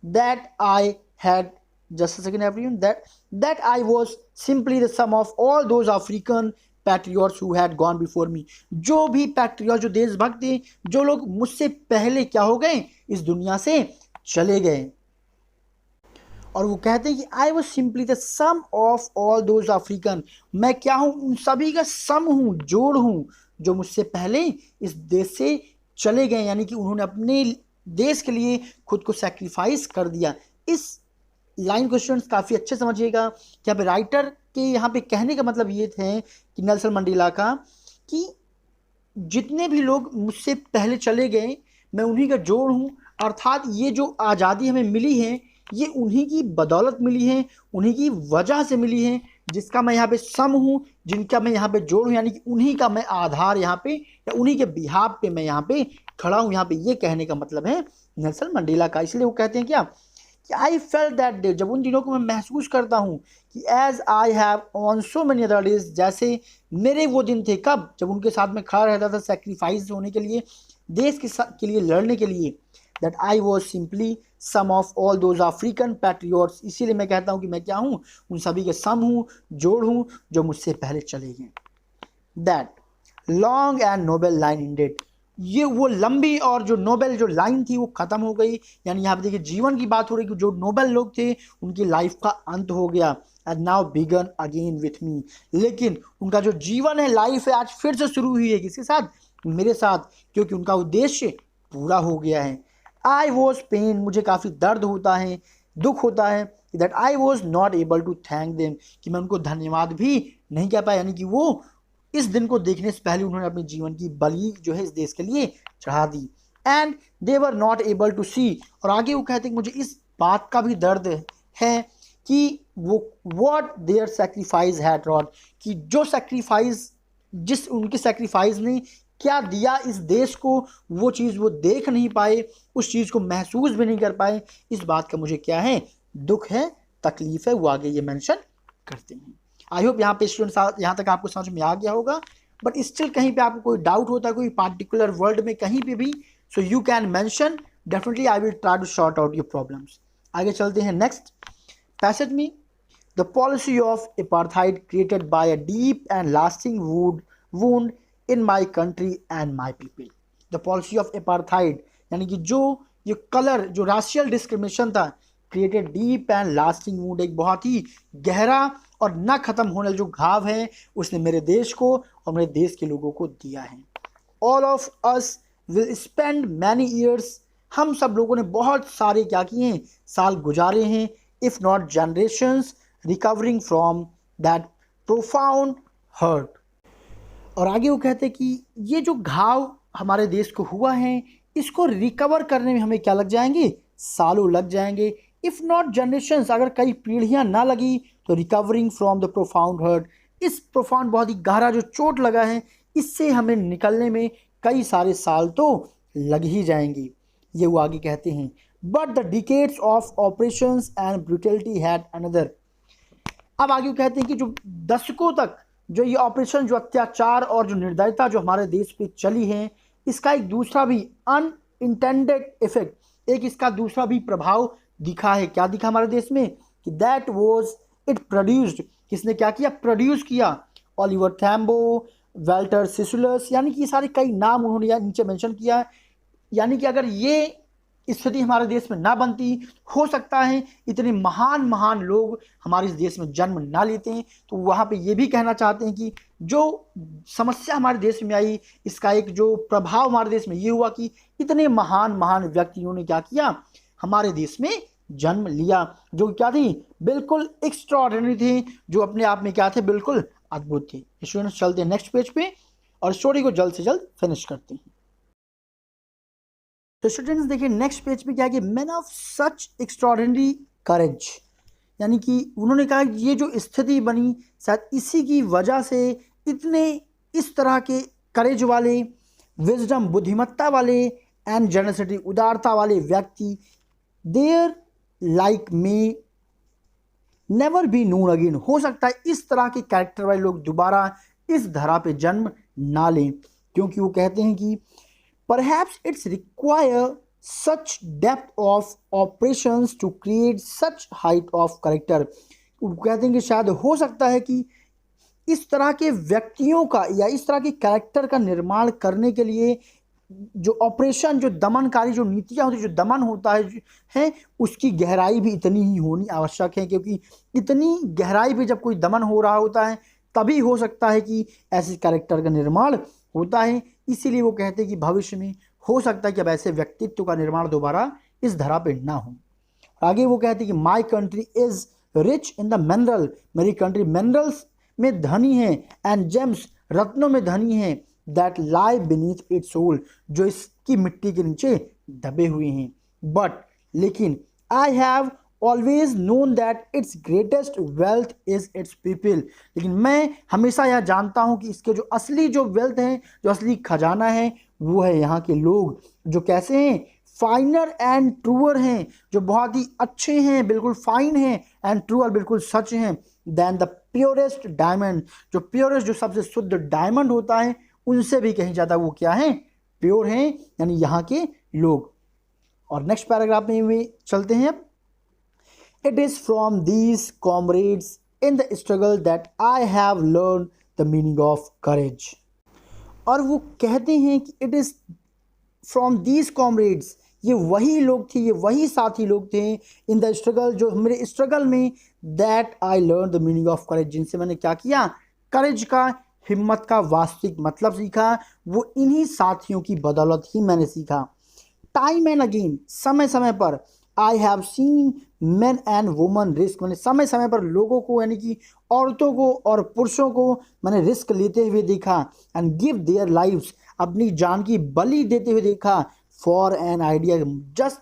that I had just second everyone, that I was simply the sum of all those African patriots who had gone before me, जो भी पैट्रियट, जो देशभक्त थे, जो लोग मुझसे पहले क्या हो गए, इस दुनिया से चले गए। और वो कहते हैं कि I was simply the sum of all those African, मैं क्या हूँ, उन सभी का सम हूँ, जोड़ हूँ, जो मुझसे पहले इस देश से चले गए, यानी कि उन्होंने अपने देश के लिए खुद को सेक्रीफाइस कर दिया। इस लाइन को स्टूडेंट्स काफ़ी अच्छे समझिएगा कि यहाँ पे राइटर के यहाँ पे कहने का मतलब ये थे कि नेल्सन मंडेला का, कि जितने भी लोग मुझसे पहले चले गए, मैं उन्हीं का जोड़ हूँ, अर्थात ये जो आज़ादी हमें मिली है, ये उन्हीं की बदौलत मिली है, उन्हीं की वजह से मिली है, जिसका मैं यहाँ पे सम हूँ, जिनका मैं यहाँ पे जोड़ हूँ, यानी कि उन्हीं का मैं आधार यहाँ पे, या उन्हीं के बिहाफ पे मैं यहाँ पे खड़ा हूँ। यहाँ पे ये कहने का मतलब है नेल्सन मंडेला का। इसलिए वो कहते हैं क्या कि आई फेल्ट दैट डे, जब उन दिनों को मैं महसूस करता हूँ कि as I have on so many other days, जैसे मेरे वो दिन थे, कब, जब उनके साथ में खड़ा रहता था सेक्रीफाइस होने के लिए, देश के लिए लड़ने के लिए, that I was simply some of all those African patriots, इसीलिए मैं कहता हूँ कि मैं क्या हूँ, उन सभी के सम हूँ, जोड़ हूँ, जो मुझसे पहले चले गए। That long and Nobel line ended, ये वो लंबी और जो नोबेल जो लाइन थी वो खत्म हो गई, यानी यहाँ पे देखिए जीवन की बात हो रही कि जो नोबेल लोग थे उनकी लाइफ का अंत हो गया। And now began again with me, लेकिन उनका जो जीवन है, लाइफ है, आज फिर से शुरू हुई है, किसके साथ, मेरे साथ, क्योंकि उनका उद्देश्य पूरा हो गया है। आई वॉज पेन, मुझे काफ़ी दर्द होता है, दुख होता है, that I was not able to thank them, कि मैं उनको धन्यवाद भी नहीं कह पाया, यानी कि वो इस दिन को देखने से पहले उन्होंने अपने जीवन की बलि जो है इस देश के लिए चढ़ा दी। And they were not able to see, और आगे वो कहते हैं कि मुझे इस बात का भी दर्द है कि वो what their sacrifice had wrought, कि जो सेक्रीफाइस, जिस उनके सेक्रीफाइस ने क्या दिया इस देश को, वो चीज़ वो देख नहीं पाए, उस चीज़ को महसूस भी नहीं कर पाए। इस बात का मुझे क्या है, दुख है, तकलीफ है, वो आगे ये मेंशन करते हैं। आई होप यहाँ पे स्टूडेंट्स यहाँ तक आपको समझ में आ गया होगा। बट स्टिल कहीं पे आपको कोई डाउट होता है कोई पार्टिकुलर वर्ड में कहीं पे भी, so you can mention, definitely I will try to sort out your problems. आगे चलते हैं नेक्स्ट पैसेज में। The policy of apartheid created by a deep and lasting wound in my country and my people. The policy of apartheid यानी कि जो ये colour, जो racial discrimination था, created deep and lasting wound, एक बहुत ही गहरा और न खत्म होने जो घाव है, उसने मेरे देश को और मेरे देश के लोगों को दिया है। All of us will spend many years, हम सब लोगों ने बहुत सारे क्या किए हैं, साल गुजारे हैं, if not generations, recovering from that profound hurt. और आगे वो कहते हैं कि ये जो घाव हमारे देश को हुआ है, इसको रिकवर करने में हमें क्या लग जाएंगे, सालों लग जाएंगे, इफ नॉट जनरेशंस, अगर कई पीढ़ियां ना लगी तो recovering from the profound hurt, इस प्रोफाउंड बहुत ही गहरा जो चोट लगा है, इससे हमें निकलने में कई सारे साल तो लग ही जाएंगे। ये वो आगे कहते हैं, but the decades of operations and brutality had another. अब आगे कहते हैं कि जो दशकों तक जो ये ऑपरेशन, जो अत्याचार और जो निर्दयता जो हमारे देश पे चली है, इसका एक दूसरा भी अनइंटेंडेड इफेक्ट, एक इसका दूसरा भी प्रभाव दिखा है। क्या दिखा हमारे देश में, कि दैट वाज इट प्रोड्यूस्ड, किसने क्या किया, प्रोड्यूस किया, ओलिवर थैम्बो, वेल्टर सिसुलस, यानी कि ये सारे कई नाम उन्होंने नीचे मेंशन किया। यानी कि अगर ये स्थिति हमारे देश में ना बनती, हो सकता है इतने महान महान लोग हमारे इस देश में जन्म ना लेते हैं। तो वहाँ पे ये भी कहना चाहते हैं कि जो समस्या हमारे देश में आई, इसका एक जो प्रभाव हमारे देश में ये हुआ कि इतने महान महान व्यक्तियों ने क्या किया, हमारे देश में जन्म लिया, जो क्या थी, बिल्कुल एक्स्ट्राऑर्डिनरी थे, जो अपने आप में क्या थे, बिल्कुल अद्भुत थे। स्टूडेंट्स चलते हैं नेक्स्ट पेज पे और स्टोरी को जल्द से जल्द फिनिश करते हैं। तो स्टूडेंट्स देखिए नेक्स्ट पेज पे क्या कि मैन ऑफ सच एक्स्ट्राऑर्डिनरी करेज, यानी कि उन्होंने कहा ये जो स्थिति बनी शायद इसी की वजह से इतने इस तरह के करेज वाले, विजडम बुद्धिमत्ता वाले, एंड जनरसिटी उदारता वाले व्यक्ति, their like may never be known again, हो सकता है इस तरह के कैरेक्टर वाले लोग दोबारा इस धरा पे जन्म ना लें, क्योंकि वो कहते हैं कि perhaps it's require such depth of operations to create such height of character। वो कहते हैं कि शायद हो सकता है कि इस तरह के व्यक्तियों का या इस तरह के कैरेक्टर का निर्माण करने के लिए जो ऑपरेशन, जो दमनकारी जो नीतियाँ होती है, जो दमन होता है उसकी गहराई भी इतनी ही होनी आवश्यक है, क्योंकि इतनी गहराई पे जब कोई दमन हो रहा होता है तभी हो सकता है कि ऐसे कैरेक्टर का निर्माण होता है। इसीलिए वो कहते हैं कि भविष्य में हो सकता है कि अब ऐसे व्यक्तित्व का निर्माण दोबारा इस धरा पे ना हो। आगे वो कहते हैं कि my country is rich in the mineral, मेरी कंट्री मिनरल्स में धनी है, एंड जेम्स, रत्नों में धनी है, that lie beneath its soil, जो इसकी मिट्टी के नीचे दबे हुए हैं। बट लेकिन I have always known that it's greatest wealth is it's people, लेकिन मैं हमेशा यह जानता हूँ कि इसके जो असली जो वेल्थ है, जो असली खजाना है, वो है यहाँ के लोग, जो कैसे हैं, फाइनर एंड ट्रूअर हैं, जो बहुत ही अच्छे हैं, बिल्कुल फाइन हैं, एंड ट्रूअर बिल्कुल सच हैं, देन द प्योरेस्ट डायमंड, जो प्योरेस्ट, जो सबसे शुद्ध डायमंड होता है, उनसे भी कहीं ज़्यादा वो क्या है, प्योर हैं, यानी यहाँ के लोग। और नेक्स्ट पैराग्राफ में भी चलते हैं अब। It is from these comrades in the struggle that I have learned the meaning of courage। और वो कहते हैं कि it is from these comrades, ये वही लोग थे, ये वही साथी लोग थे, in the struggle, जो मेरे स्ट्रगल में, that I learned the meaning of courage, जिनसे मैंने क्या किया, करेज का, हिम्मत का वास्तविक मतलब सीखा, वो इन्हीं साथियों की बदौलत ही मैंने सीखा। टाइम एंड अगेन, समय समय पर, I have seen main and woman risk, मैंने समय समय पर लोगों को, यानी कि औरतों को और पुरुषों को मैंने रिस्क लेते हुए देखा, एंड गिव देयर लाइव्स, अपनी जान की बलि देते हुए देखा, फॉर एन आइडिया, जस्ट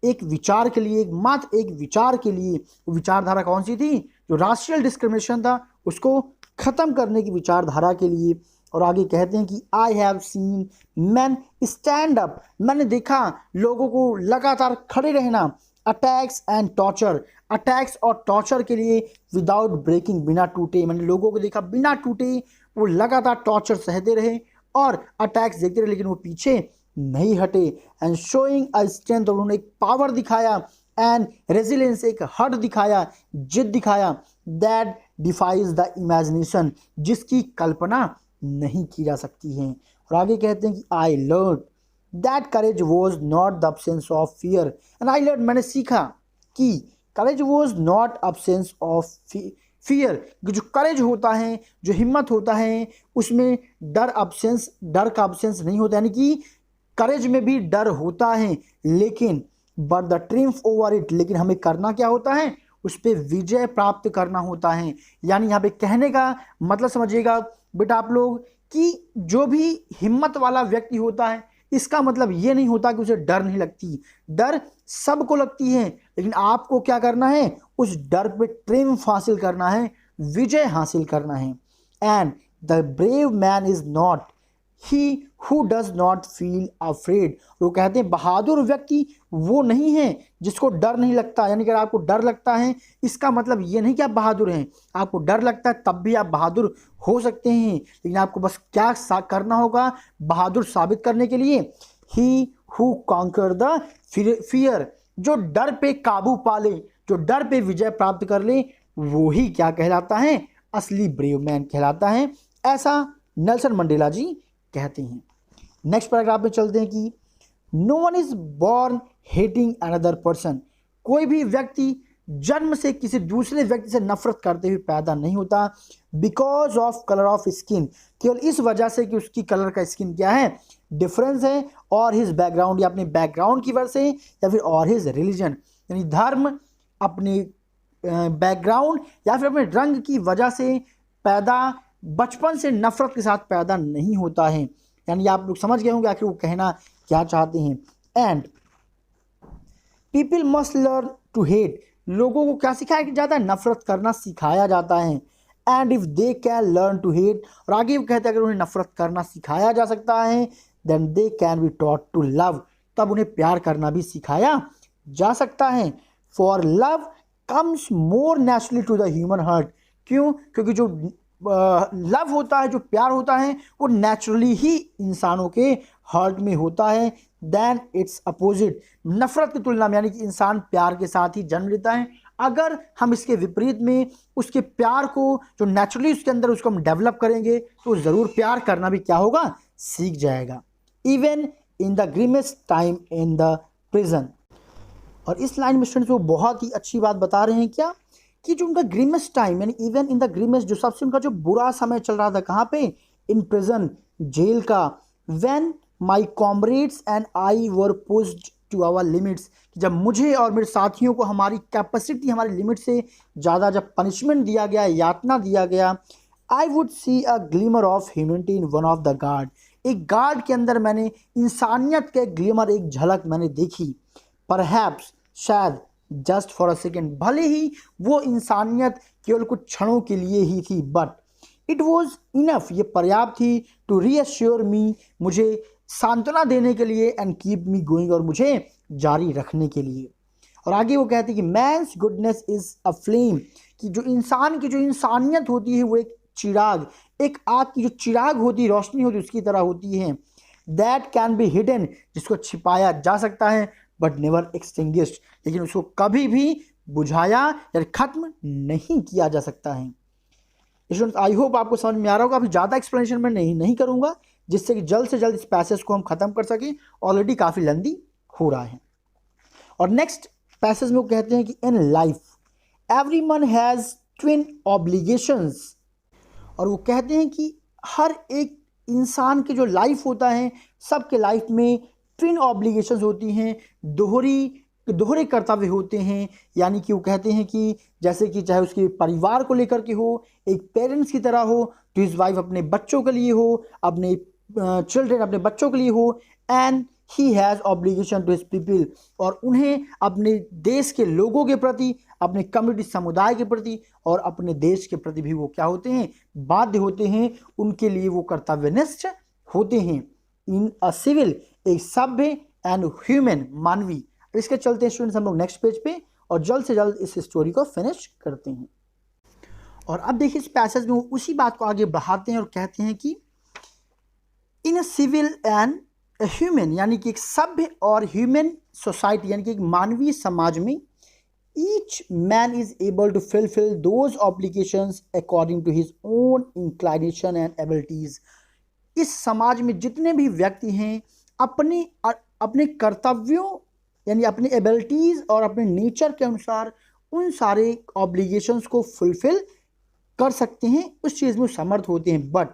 एक विचार के लिए, मात्र एक विचार के लिए। वो विचारधारा कौन सी थी? जो राशियल डिस्क्रिमिनेशन था उसको खत्म करने की विचारधारा के लिए। और आगे कहते हैं कि I have seen man stand up, मैंने देखा लोगों को लगातार खड़े रहना, अटैक्स एंड टॉर्चर, अटैक्स और टॉर्चर के लिए, विदाउट ब्रेकिंग, बिना टूटे। मैंने लोगों को देखा बिना टूटे वो लगातार टॉर्चर सहते रहे और अटैक्स देखते रहे, लेकिन वो पीछे नहीं हटे। एंड शोइंग अ स्ट्रेंथ, उन्होंने एक पावर दिखाया, एंड रेजिलियंस, एक हट दिखाया, जिद दिखाया, दैट डिफाइज द इमेजिनेशन, जिसकी कल्पना नहीं की जा सकती है। और आगे कहते हैं कि I learn that courage was not the absence of fear, and I learn, मैंने सीखा कि courage was not absence of fear, जो करेज होता है, जो हिम्मत होता है, उसमें डर का अब्सेंस नहीं होता। यानी कि करेज में भी डर होता है, लेकिन but the triumph over it, लेकिन हमें करना क्या होता है? उस पर विजय प्राप्त करना होता है। यानी यहाँ पे कहने का मतलब समझिएगा बेटा आप लोग कि जो भी हिम्मत वाला व्यक्ति होता है, इसका मतलब ये नहीं होता कि उसे डर नहीं लगती। डर सबको लगती है, लेकिन आपको क्या करना है? उस डर पे ट्रिम्फ हासिल करना है, विजय हासिल करना है। And the brave man is not he who does not feel afraid, वो कहते हैं बहादुर व्यक्ति वो नहीं है जिसको डर नहीं लगता। यानी कि अगर आपको डर लगता है, इसका मतलब ये नहीं कि आप बहादुर हैं। आपको डर लगता है तब भी आप बहादुर हो सकते हैं, लेकिन आपको बस क्या करना होगा बहादुर साबित करने के लिए? He who conquer the fear, जो डर पे काबू पा ले, जो डर पे विजय प्राप्त कर ले, वो ही क्या कहलाता है? असली ब्रेव मैन कहलाता है। ऐसा नेल्सन मंडेला जी कहते हैं। नेक्स्ट पैराग्राफ में चलते हैं कि no one is born hating another person, कोई भी व्यक्ति जन्म से किसी दूसरे व्यक्ति से नफरत करते हुए पैदा नहीं होता। Because of colour of skin, केवल इस वजह से कि उसकी कलर का स्किन क्या है? डिफरेंस है। और हिज बैकग्राउंड, या अपने बैकग्राउंड की वजह से, या फिर और हिज रिलीजन, यानी धर्म, अपने बैकग्राउंड या फिर अपने रंग की वजह से पैदा, बचपन से नफरत के साथ पैदा नहीं होता है। यानी आप लोग समझ गए होंगे आखिर वो कहना क्या चाहते हैं। And people must learn to hate, लोगों को क्या सिखाया जाता है? नफरत करना सिखाया जाता है। And if they can learn to hate, और आगे वो कहते हैं अगर उन्हें नफरत करना सिखाया जा सकता है, then they can be taught to love, तब उन्हें प्यार करना भी सिखाया जा सकता है। For love comes more naturally to the human heart, क्यों? क्योंकि जो लव होता है, जो प्यार होता है, वो नेचुरली ही इंसानों के हार्ट में होता है देन इट्स अपोजिट, नफरत की तुलना में। यानी कि इंसान प्यार के साथ ही जन्म लेता है, अगर हम इसके विपरीत में उसके प्यार को जो नेचुरली उसके अंदर उसको हम डेवलप करेंगे तो ज़रूर प्यार करना भी क्या होगा? सीख जाएगा। Even in the grimmest time in the prison, और इस लाइन में स्टूडेंट्स वो बहुत ही अच्छी बात बता रहे हैं क्या कि जो उनका ग्रीमेस्ट टाइम, यानी इवन इन द ग्रीमेस्ट, जो सबसे उनका जो बुरा समय चल रहा था, कहाँ पे? इन प्रिजन, जेल का। When my comrades and I were pushed to our limits, जब मुझे और मेरे साथियों को हमारी कैपेसिटी, हमारी लिमिट से ज़्यादा जब पनिशमेंट दिया गया, यातना दिया गया, I would see a glimmer of humanity in one of the guard, एक गार्ड के अंदर मैंने इंसानियत के ग्लिमर, एक झलक मैंने देखी। परहैप्स, शायद, जस्ट फॉर अ सेकेंड, भले ही वो इंसानियत केवल कुछ क्षणों के लिए ही थी, बट इट वॉज इनफ, ये पर्याप्त थी, टू रीअश्योर मी, मुझे सांत्वना देने के लिए, एंड कीप मी गोइंग, और मुझे जारी रखने के लिए। और आगे वो कहते हैं कि man's goodness is a flame, कि जो इंसान की जो इंसानियत होती है वो एक चिराग, एक आग की जो चिराग होती है, रोशनी होती है, उसकी तरह होती है। दैट कैन बी हिडन, जिसको छिपाया जा सकता है, बट नेवर एक्सटिंग्विश्ड, लेकिन उसको कभी भी बुझाया या खत्म नहीं किया जा सकता है। स्टूडेंट्स, आई होप आपको समझ में आ रहा होगा। अभी ज़्यादा एक्सप्लेनेशन मैं नहीं करूँगा, जिससे कि जल्द से जल्द इस पैसेज को हम ख़त्म कर सकें, ऑलरेडी काफ़ी लंबी हो रहा है। और नेक्स्ट पैसेज में वो कहते हैं कि in life everyone has twin obligations, और वो कहते हैं कि हर एक इंसान की जो लाइफ होता है, सबके लाइफ में ट्विन ऑब्लिगेशंस होती हैं, दोहरे कर्तव्य होते हैं। यानी कि वो कहते हैं कि जैसे कि चाहे उसके परिवार को लेकर के हो, एक पेरेंट्स की तरह हो, तो हिज वाइफ अपने बच्चों के लिए हो, अपने चिल्ड्रन अपने बच्चों के लिए हो, and he has obligation to his people, और उन्हें अपने देश के लोगों के प्रति, अपने कम्युनिटी समुदाय के प्रति और अपने देश के प्रति भी वो क्या होते हैं, बाध्य होते हैं, उनके लिए वो कर्तव्यनिष्ठ होते हैं। इन अ सिविल, एक सभ्य एंड ह्यूमन, मानवीय। इसके चलते स्टूडेंट्स हम लोग नेक्स्ट पेज पे और जल्द से जल्द इस स्टोरी को फिनिश करते हैं। और अब देखिए इस पैसेज में वो उसी बात को आगे बढ़ाते हैं और कहते हैं कि इन अ सिविल एंड ह्यूमन, यानी कि एक सभ्य और ह्यूमन सोसाइटी, यानी कि एक मानवीय समाज में, each man is able to fulfil those obligations according to his own inclination and abilities. इस समाज में जितने भी व्यक्ति हैं अपने कर्तव्यों यानी अपने एबिलिटीज और अपने नेचर के अनुसार उन सारे ऑब्लिगेशंस को फुलफिल कर सकते हैं, उस चीज़ में समर्थ होते हैं। But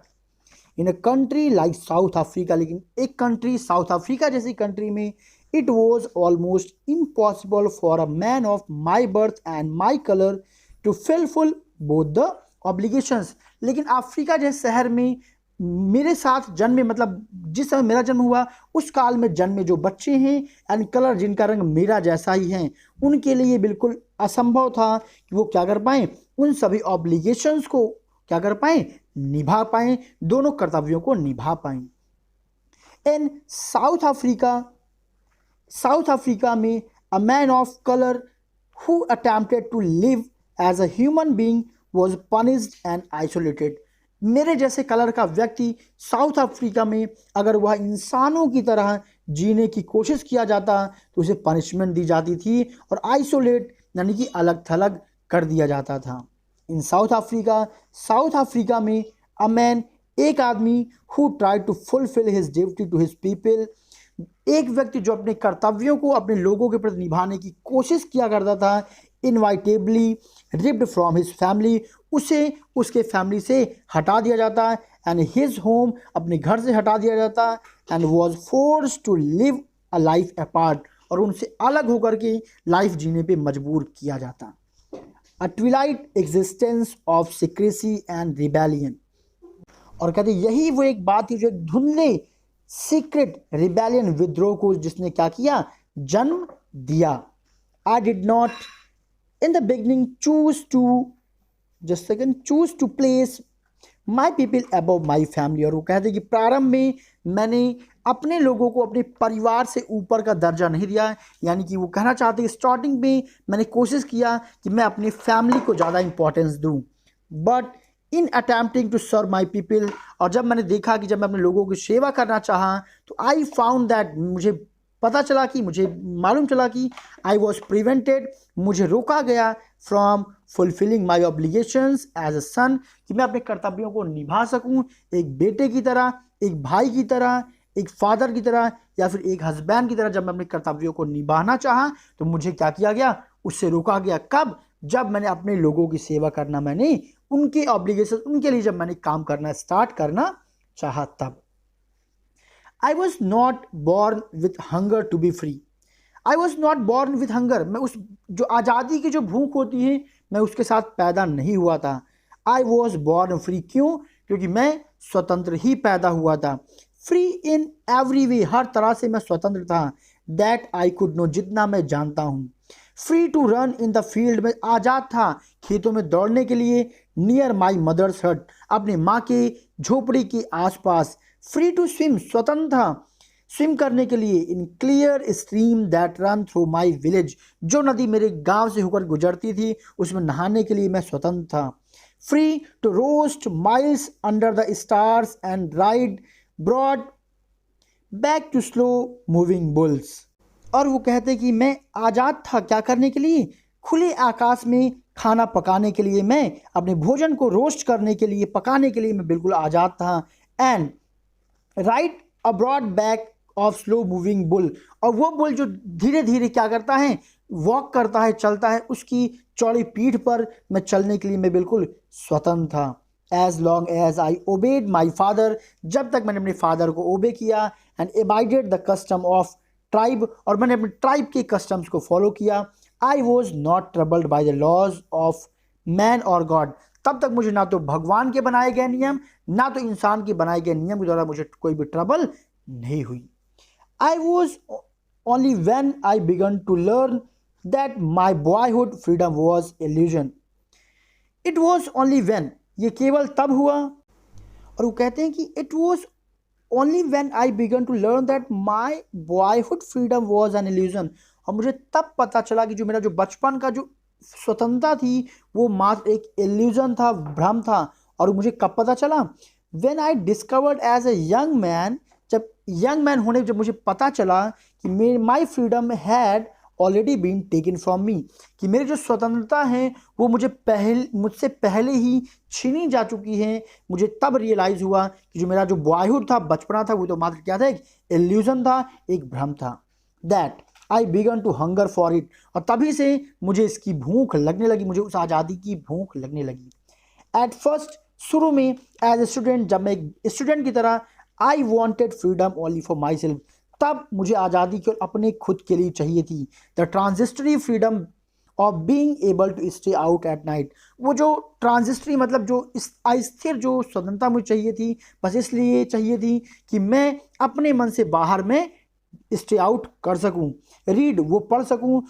in a country like South Africa, लेकिन एक कंट्री साउथ अफ्रीका जैसी कंट्री में, it was almost impossible for a man of my birth and my colour to fulfil both the obligations. लेकिन अफ्रीका जैसे शहर में मेरे साथ जन्मे, मतलब जिस समय मेरा जन्म हुआ उस काल में जन्मे जो बच्चे हैं एंड कलर जिनका रंग मेरा जैसा ही है, उनके लिए बिल्कुल असंभव था कि वो क्या कर पाएँ, उन सभी ऑब्लिगेशंस को क्या कर पाएँ, निभा पाएँ, दोनों कर्तव्यों को निभा पाएँ। इन साउथ अफ्रीका में a man of colour who attempted to live as a human being was punished and isolated. मेरे जैसे कलर का व्यक्ति साउथ अफ्रीका में अगर वह इंसानों की तरह जीने की कोशिश किया जाता तो उसे पनिशमेंट दी जाती थी और आइसोलेट यानी कि अलग थलग कर दिया जाता था। इन साउथ अफ्रीका में अ मैन, एक आदमी, who try to fulfil his duty to his people, एक व्यक्ति जो अपने कर्तव्यों को अपने लोगों के प्रति निभाने की कोशिश किया करता था, इनवाइटेबली रिप्ड फ्रॉम हिज फैमिली, उसे उसके फैमिली से हटा दिया जाता है, एंड हिज होम, अपने घर से हटा दिया जाता है, and was force to live a life apart, और उनसे अलग होकर के लाइफ जीने पे मजबूर किया जाता। A twilight existence of secrecy and rebellion, और कहते यही वो एक बात थी जो एक धुंधले सीक्रेट रिबेलियन, विद्रोह को जिसने क्या किया, जन्म दिया। I did not in the beginning choose to place my people above my family, और वो कहते कि प्रारंभ में मैंने अपने लोगों को अपने परिवार से ऊपर का दर्जा नहीं दिया, यानी कि वो कहना चाहते हैं स्टार्टिंग में मैंने कोशिश किया कि मैं अपनी फैमिली को ज़्यादा इंपॉर्टेंस दूं, but in attempting to serve my people, और जब मैंने देखा कि जब मैं अपने लोगों की सेवा करना चाहा तो आई फाउंड दैट, मुझे मालूम चला कि आई वॉज प्रिवेंटेड, मुझे रोका गया from fulfilling my obligations as a son, कि मैं अपने कर्तव्यों को निभा सकूं एक बेटे की तरह, एक भाई की तरह, एक फादर की तरह, या फिर एक हस्बैंड की तरह। जब मैं अपने कर्तव्यों को निभाना चाहा तो मुझे क्या किया गया, उससे रोका गया। कब? जब मैंने अपने लोगों की सेवा करना, मैंने उनके ऑब्लिगेशन, उनके लिए जब मैंने काम करना स्टार्ट करना चाहा तब। I was not born with hunger to be free, I was not born with hunger, मैं उस जो आज़ादी की जो भूख होती है मैं उसके साथ पैदा नहीं हुआ था। आई वॉज बॉर्न फ्री, क्यों? क्योंकि मैं स्वतंत्र ही पैदा हुआ था। फ्री इन एवरी वे, हर तरह से मैं स्वतंत्र था। दैट आई कुड नो, जितना मैं जानता हूँ। Free to run in the field, में आज़ाद था खेतों में दौड़ने के लिए। नियर माई मदर्स हट, अपने माँ के झोपड़ी के आसपास। फ्री टू स्विम, स्वतंत्र था स्विम करने के लिए। In clear stream that run through my village, जो नदी मेरे गांव से होकर गुजरती थी उसमें नहाने के लिए मैं स्वतंत्र था। Free to roast miles under the stars and ride broad back to slow moving bulls, और वो कहते कि मैं आज़ाद था क्या करने के लिए, खुले आकाश में खाना पकाने के लिए, मैं अपने भोजन को रोस्ट करने के लिए, पकाने के लिए मैं बिल्कुल आज़ाद था। And ride abroad back of slow moving bull, और वो बुल जो धीरे धीरे क्या करता है, वॉक करता है, चलता है, उसकी चौड़ी पीठ पर मैं चलने के लिए मैं बिल्कुल स्वतंत्र था। As long as I obeyed my father, जब तक मैंने अपने फादर को ओबे किया। And abided the custom of tribe, और मैंने अपने ट्राइब के कस्टम्स को फॉलो किया। I was not troubled by the laws of man और गॉड, तब तक मुझे ना तो भगवान के बनाए गए नियम ना तो इंसान के बनाए गए नियम के द्वारा मुझे कोई भी ट्रबल नहीं हुई। I was only when I began to learn that my boyhood freedom was illusion. It was only when, ये केवल तब हुआ। और वो कहते हैं कि it was only when I began to learn that my boyhood freedom was an illusion। और मुझे तब पता चला कि जो मेरा जो बचपन का जो स्वतंत्रता थी वो मात्र एक illusion था, भ्रम था। और मुझे कब पता चला? When I discovered as a young man, जब यंग मैन होने जब मुझे पता चला कि my freedom had already been taken from me, कि मेरी जो स्वतंत्रता है वो मुझसे पहले ही छीनी जा चुकी है। मुझे तब रियलाइज हुआ कि जो मेरा जो बॉयहुड था, बचपना था, वो तो मात्र क्या था, एक इल्यूजन था, एक भ्रम था। That I began to hunger for it, और तभी से मुझे इसकी भूख लगने लगी, मुझे उस आज़ादी की भूख लगने लगी। एट फर्स्ट, शुरू में एज ए स्टूडेंट, जब मैं एक स्टूडेंट की तरह, I wanted freedom only for my self, तब मुझे आज़ादी केवल अपने खुद के लिए चाहिए थी। The transitory freedom of being able to stay out at night, वो जो ट्रांजिस्टरी मतलब जो अस्थिर जो स्वतंत्रता मुझे चाहिए थी, बस इसलिए चाहिए थी कि मैं अपने मन से बाहर में स्टे आउट कर सकूं, रीड वो पढ़ सकूं,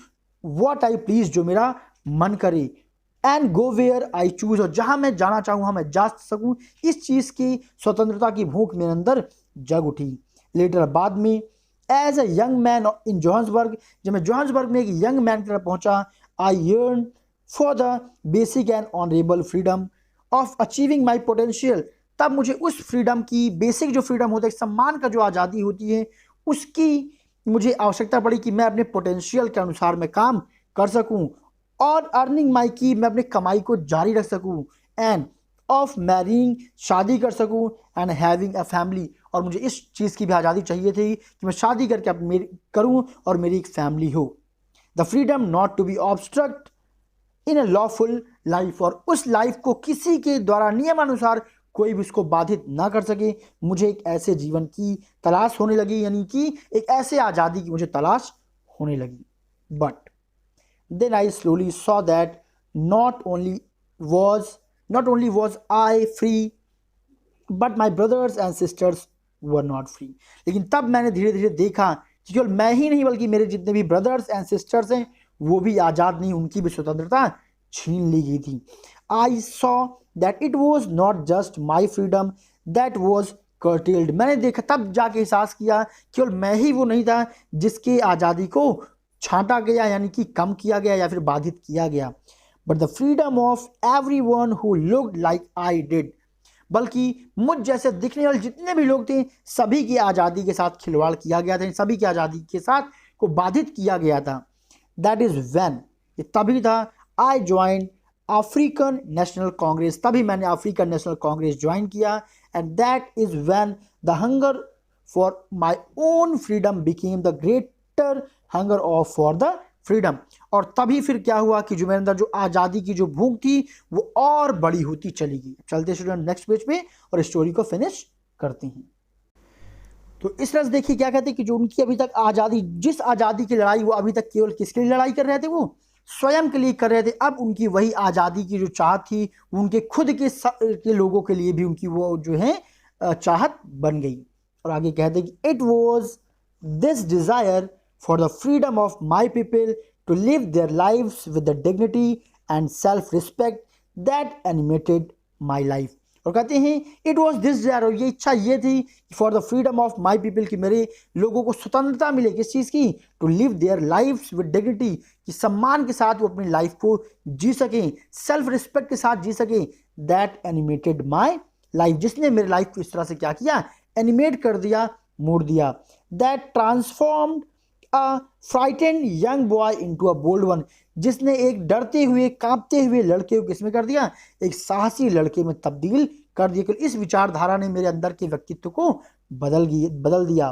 व्हाट आई प्लीज जो मेरा मन करे, and go where I choose, और जहां मैं जाना चाहूँ वहां मैं जा सकूं। इस चीज़ की स्वतंत्रता की भूख मेरे अंदर जग उठी। लेटर बाद में as a young man in Johannesburg, जब मैं जोहान्सबर्ग में एक यंग मैन की तरह पहुंचा, I yearn for the basic and honourable freedom of achieving my potential, तब मुझे उस फ्रीडम की, बेसिक जो फ्रीडम होता है, सम्मान का जो आज़ादी होती है, उसकी मुझे आवश्यकता पड़ी कि मैं अपने पोटेंशियल के अनुसार मैं काम कर सकूं, और अर्निंग माई की, मैं अपने कमाई को जारी रख सकूं, एंड ऑफ मैरिंग, शादी कर सकूं, एंड हैविंग अ फैमिली, और मुझे इस चीज़ की भी आज़ादी चाहिए थी कि मैं शादी करके मेरी करूं और मेरी एक फैमिली हो। The freedom not to be obstruct in a lawful life, और उस लाइफ को किसी के द्वारा नियमानुसार कोई भी उसको बाधित ना कर सके। मुझे एक ऐसे जीवन की तलाश होने लगी, यानी कि एक ऐसे आज़ादी की मुझे तलाश होने लगी। But then I slowly saw that not only was I free, but my brothers and sisters were not free। लेकिन तब मैंने धीरे धीरे देखा कि केवल मैं ही नहीं बल्कि मेरे जितने भी ब्रदर्स एंड सिस्टर्स हैं वो भी आज़ाद नहीं, उनकी भी स्वतंत्रता छीन ली गई थी। I saw that it was not just my freedom that was curtailed, मैंने देखा, तब जाके एहसास किया केवल मैं ही वो नहीं था जिसकी आज़ादी को छांटा गया, यानी कि कम किया गया या फिर बाधित किया गया। But the freedom of every one who looked like I did, बल्कि मुझ जैसे दिखने वाले जितने भी लोग थे सभी की आज़ादी के साथ खिलवाड़ किया गया था, सभी की आज़ादी के साथ को बाधित किया गया था। दैट इज़ व्हेन, ये तभी था, I join African national Congress, तभी मैंने अफ्रीकन नेशनल कांग्रेस ज्वाइन किया। And that is when the hunger for my own freedom became the greater hunger of for the freedom, और तभी फिर क्या हुआ कि जो मेरे अंदर जो आज़ादी की जो भूख थी वो और बड़ी होती चली गई। चलते स्टूडेंट नेक्स्ट पेज पे और स्टोरी को फिनिश करते हैं। तो इस तरह से देखिए क्या कहते हैं कि जो उनकी अभी तक आज़ादी, जिस आज़ादी की लड़ाई वो अभी तक केवल किसके लिए लड़ाई कर रहे थे, वो स्वयं के लिए कर रहे थे, अब उनकी वही आज़ादी की जो चाहत थी उनके खुद के लोगों के लिए भी उनकी वो जो है चाहत बन गई। और आगे कहते हैं कि it was this desire for the freedom of my people to live their lives with the dignity and self-respect that animated my life। और कहते हैं it was this desire, और ये इच्छा ये थी for the freedom of my people, कि मेरे लोगों को स्वतंत्रता मिले, किस चीज़ की, to live their lives with dignity, कि सम्मान के साथ वो अपनी लाइफ को जी सकें, सेल्फ रिस्पेक्ट के साथ जी सकें, that animated my life, जिसने मेरे लाइफ को इस तरह से क्या किया, एनिमेट कर दिया, मोड़ दिया। that transformed a frightened young boy into a bold one, जिसने एक डरते हुए कांपते हुए लड़के को किसमें कर दिया, एक साहसी लड़के में तब्दील कर दिया। कि इस विचारधारा ने मेरे अंदर के व्यक्तित्व को बदल दिया।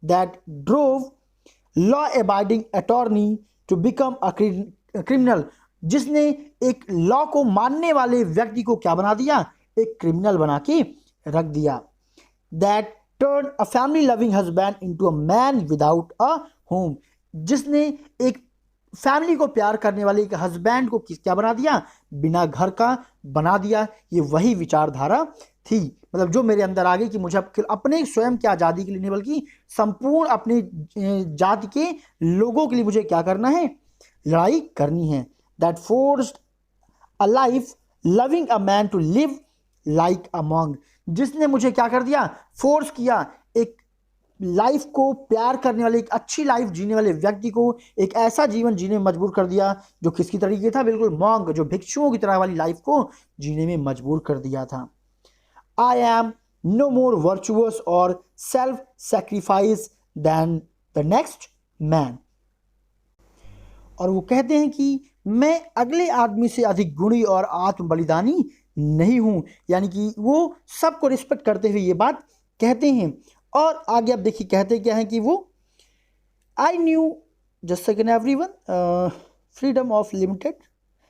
That drove law abiding attorney to become a criminal, जिसने एक लॉ को मानने वाले व्यक्ति को क्या बना दिया, एक क्रिमिनल बना के रख दिया। That turn a family loving husband into a man without a home, जिसने एक फैमिली को प्यार करने वाले एक हस्बैंड को क्या बना दिया, बिना घर का बना दिया। ये वही विचारधारा थी, मतलब जो मेरे अंदर आ गई कि मुझे अपने स्वयं की आज़ादी के लिए नहीं बल्कि संपूर्ण अपने जाति के लोगों के लिए मुझे क्या करना है, लड़ाई करनी है। That forced a life loving a man to live like a monk, जिसने मुझे क्या कर दिया, फोर्स किया एक लाइफ को प्यार करने वाले, एक अच्छी लाइफ जीने वाले व्यक्ति को एक ऐसा जीवन जीने में मजबूर कर दिया जो किसकी तरीके था, बिल्कुल मॉन्ग, जो भिक्षुओं की तरह वाली लाइफ को जीने में मजबूर कर दिया था। I am no more virtuous और self sacrifice than the next man. और वो कहते हैं कि मैं अगले आदमी से अधिक गुणी और आत्म बलिदानी नहीं हूं, यानी कि वो सबको रिस्पेक्ट करते हुए ये बात कहते हैं। और आगे आप देखिए कहते क्या है कि वो I knew just second everyone freedom of limited,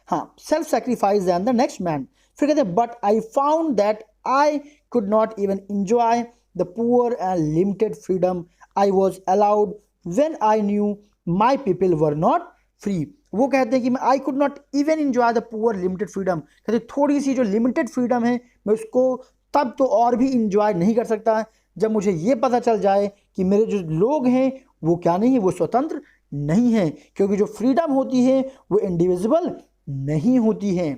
हाँ, self sacrifice and the next man. फिर कहते हैं but I found that I could not even enjoy the poor and limited freedom I was allowed when I knew my people were not free. वो कहते हैं कि मैं I could not even enjoy the poor limited freedom, कहते थोड़ी सी जो limited freedom है मैं उसको तब तो और भी इंजॉय नहीं कर सकता जब मुझे ये पता चल जाए कि मेरे जो लोग हैं वो क्या नहीं है, वो स्वतंत्र नहीं है, क्योंकि जो फ्रीडम होती है वो इंडिविजुअल नहीं होती है।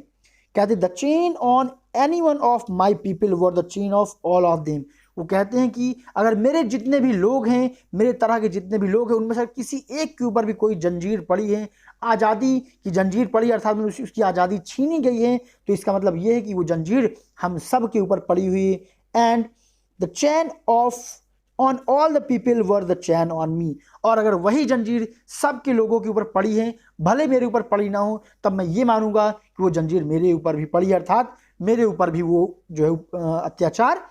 कहते the chain on any one of my people were the chain of all of them. वो कहते हैं कि अगर मेरे जितने भी लोग हैं, मेरे तरह के जितने भी लोग हैं, उनमें से किसी एक के ऊपर भी कोई जंजीर पड़ी है, आज़ादी की जंजीर पड़ी अर्थात उसकी आज़ादी छीनी गई है, तो इसका मतलब ये है कि वो जंजीर हम सब के ऊपर पड़ी हुई है। And the chain of on all the people were the chain on me. और अगर वही जंजीर सब के लोगों के ऊपर पड़ी है, भले मेरे ऊपर पड़ी ना हो, तब मैं ये मानूंगा कि वो जंजीर मेरे ऊपर भी पड़ी है, अर्थात मेरे ऊपर भी वो जो है अत्याचार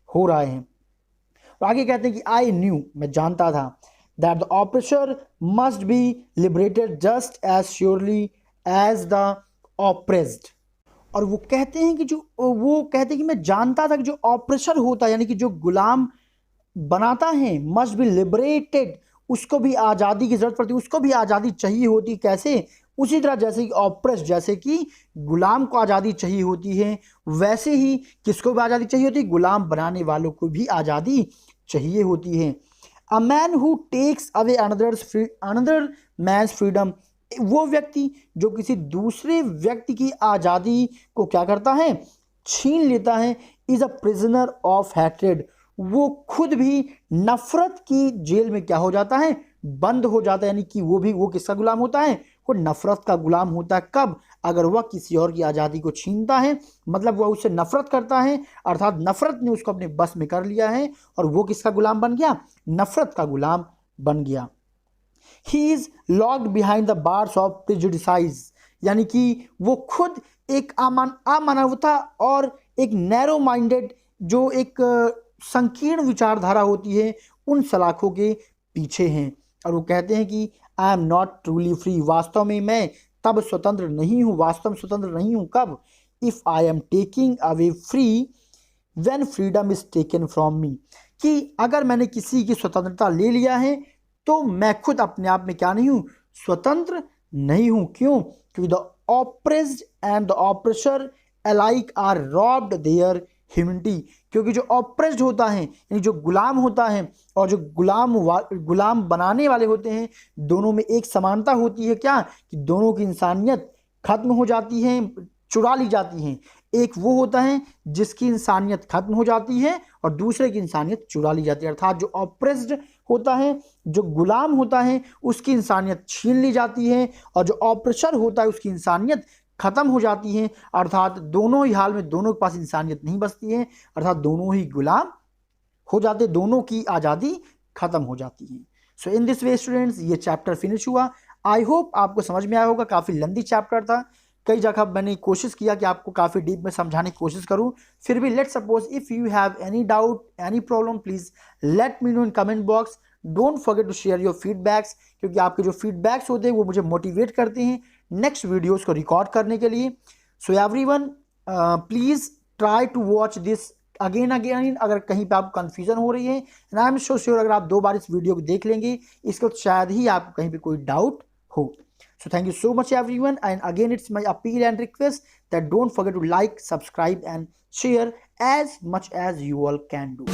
हो रहा है। तो आगे कहते हैं कि आई न्यू, मैं जानता था, that the oppressor must be liberated just as surely as the oppressed. और वो कहते हैं कि मैं जानता था कि जो ऑप्रेसर होता है, यानी कि जो गुलाम बनाता है, मस्ट बी लिबरेटेड, उसको भी आज़ादी की जरूरत पड़ती है, उसको भी आज़ादी चाहिए होती। कैसे? उसी तरह जैसे कि ऑप्रेस, जैसे कि गुलाम को आज़ादी चाहिए होती है, वैसे ही किसको भी आज़ादी चाहिए होती है, गुलाम बनाने वालों को भी आज़ादी चाहिए होती है। A man who takes away another man's freedom, वो व्यक्ति जो किसी दूसरे व्यक्ति की आज़ादी को क्या करता है, छीन लेता है, is a prisoner of hatred, वो खुद भी नफरत की जेल में क्या हो जाता है, बंद हो जाता है। यानी कि वो किसका गुलाम होता है, वो नफरत का गुलाम होता है। कब? अगर वह किसी और की आज़ादी को छीनता है, मतलब वह उससे नफरत करता है, अर्थात नफरत ने उसको अपने बस में कर लिया है और वो किसका गुलाम बन गया, नफरत का गुलाम बन गया। He is locked behind the bars of prejudice, यानी कि वो खुद एक अमानवता और एक नैरो माइंडेड, जो एक संकीर्ण विचारधारा होती है, उन सलाखों के पीछे हैं। और वो कहते हैं कि I am not truly free, वास्तव में मैं तब स्वतंत्र नहीं हूँ, वास्तव में स्वतंत्र नहीं हूँ। कब? If I am taking away free when freedom is taken from me, कि अगर मैंने किसी की स्वतंत्रता ले लिया है तो मैं खुद अपने आप में क्या नहीं हूँ, स्वतंत्र नहीं हूँ। क्यों? क्योंकि the oppressed and the oppressor alike are robbed their humanity, क्योंकि जो ऑप्रेस्ड होता है, यानी जो गुलाम होता है, और जो गुलाम बनाने वाले होते हैं, दोनों में एक समानता होती है। क्या? कि दोनों की इंसानियत खत्म हो जाती है, चुरा ली जाती है। एक वो होता है जिसकी इंसानियत खत्म हो जाती है और दूसरे की इंसानियत चुरा ली जाती है, अर्थात जो ऑप्रेस्ड होता है, जो गुलाम होता है, उसकी इंसानियत छीन ली जाती है, और जो ऑप्रेसर होता है उसकी इंसानियत खत्म हो जाती है, अर्थात दोनों ही हाल में दोनों के पास इंसानियत नहीं बचती है, अर्थात दोनों ही गुलाम हो जाते, दोनों की आज़ादी खत्म हो जाती है। सो इन दिस वे स्टूडेंट्स, ये चैप्टर फिनिश हुआ। आई होप आपको समझ में आया होगा, काफ़ी लंबी चैप्टर था, कई जगह मैंने कोशिश किया कि आपको काफ़ी डीप में समझाने की कोशिश करूं, फिर भी let suppose if you have any doubt, any problem, please let me know in comment box. Don't forget to share your feedbacks, क्योंकि आपके जो फीडबैक्स होते हैं वो मुझे मोटिवेट करते हैं नेक्स्ट वीडियोज़ को रिकॉर्ड करने के लिए। So everyone please try to watch this again अगर कहीं पे आपको कन्फ्यूजन हो रही है, and I am so sure अगर आप 2 बार इस वीडियो को देख लेंगे, इसके बाद शायद ही आपको कहीं पे कोई डाउट हो। So thank you so much everyone, and again it's my appeal and request that don't forget to like, subscribe and share as much as you all can do.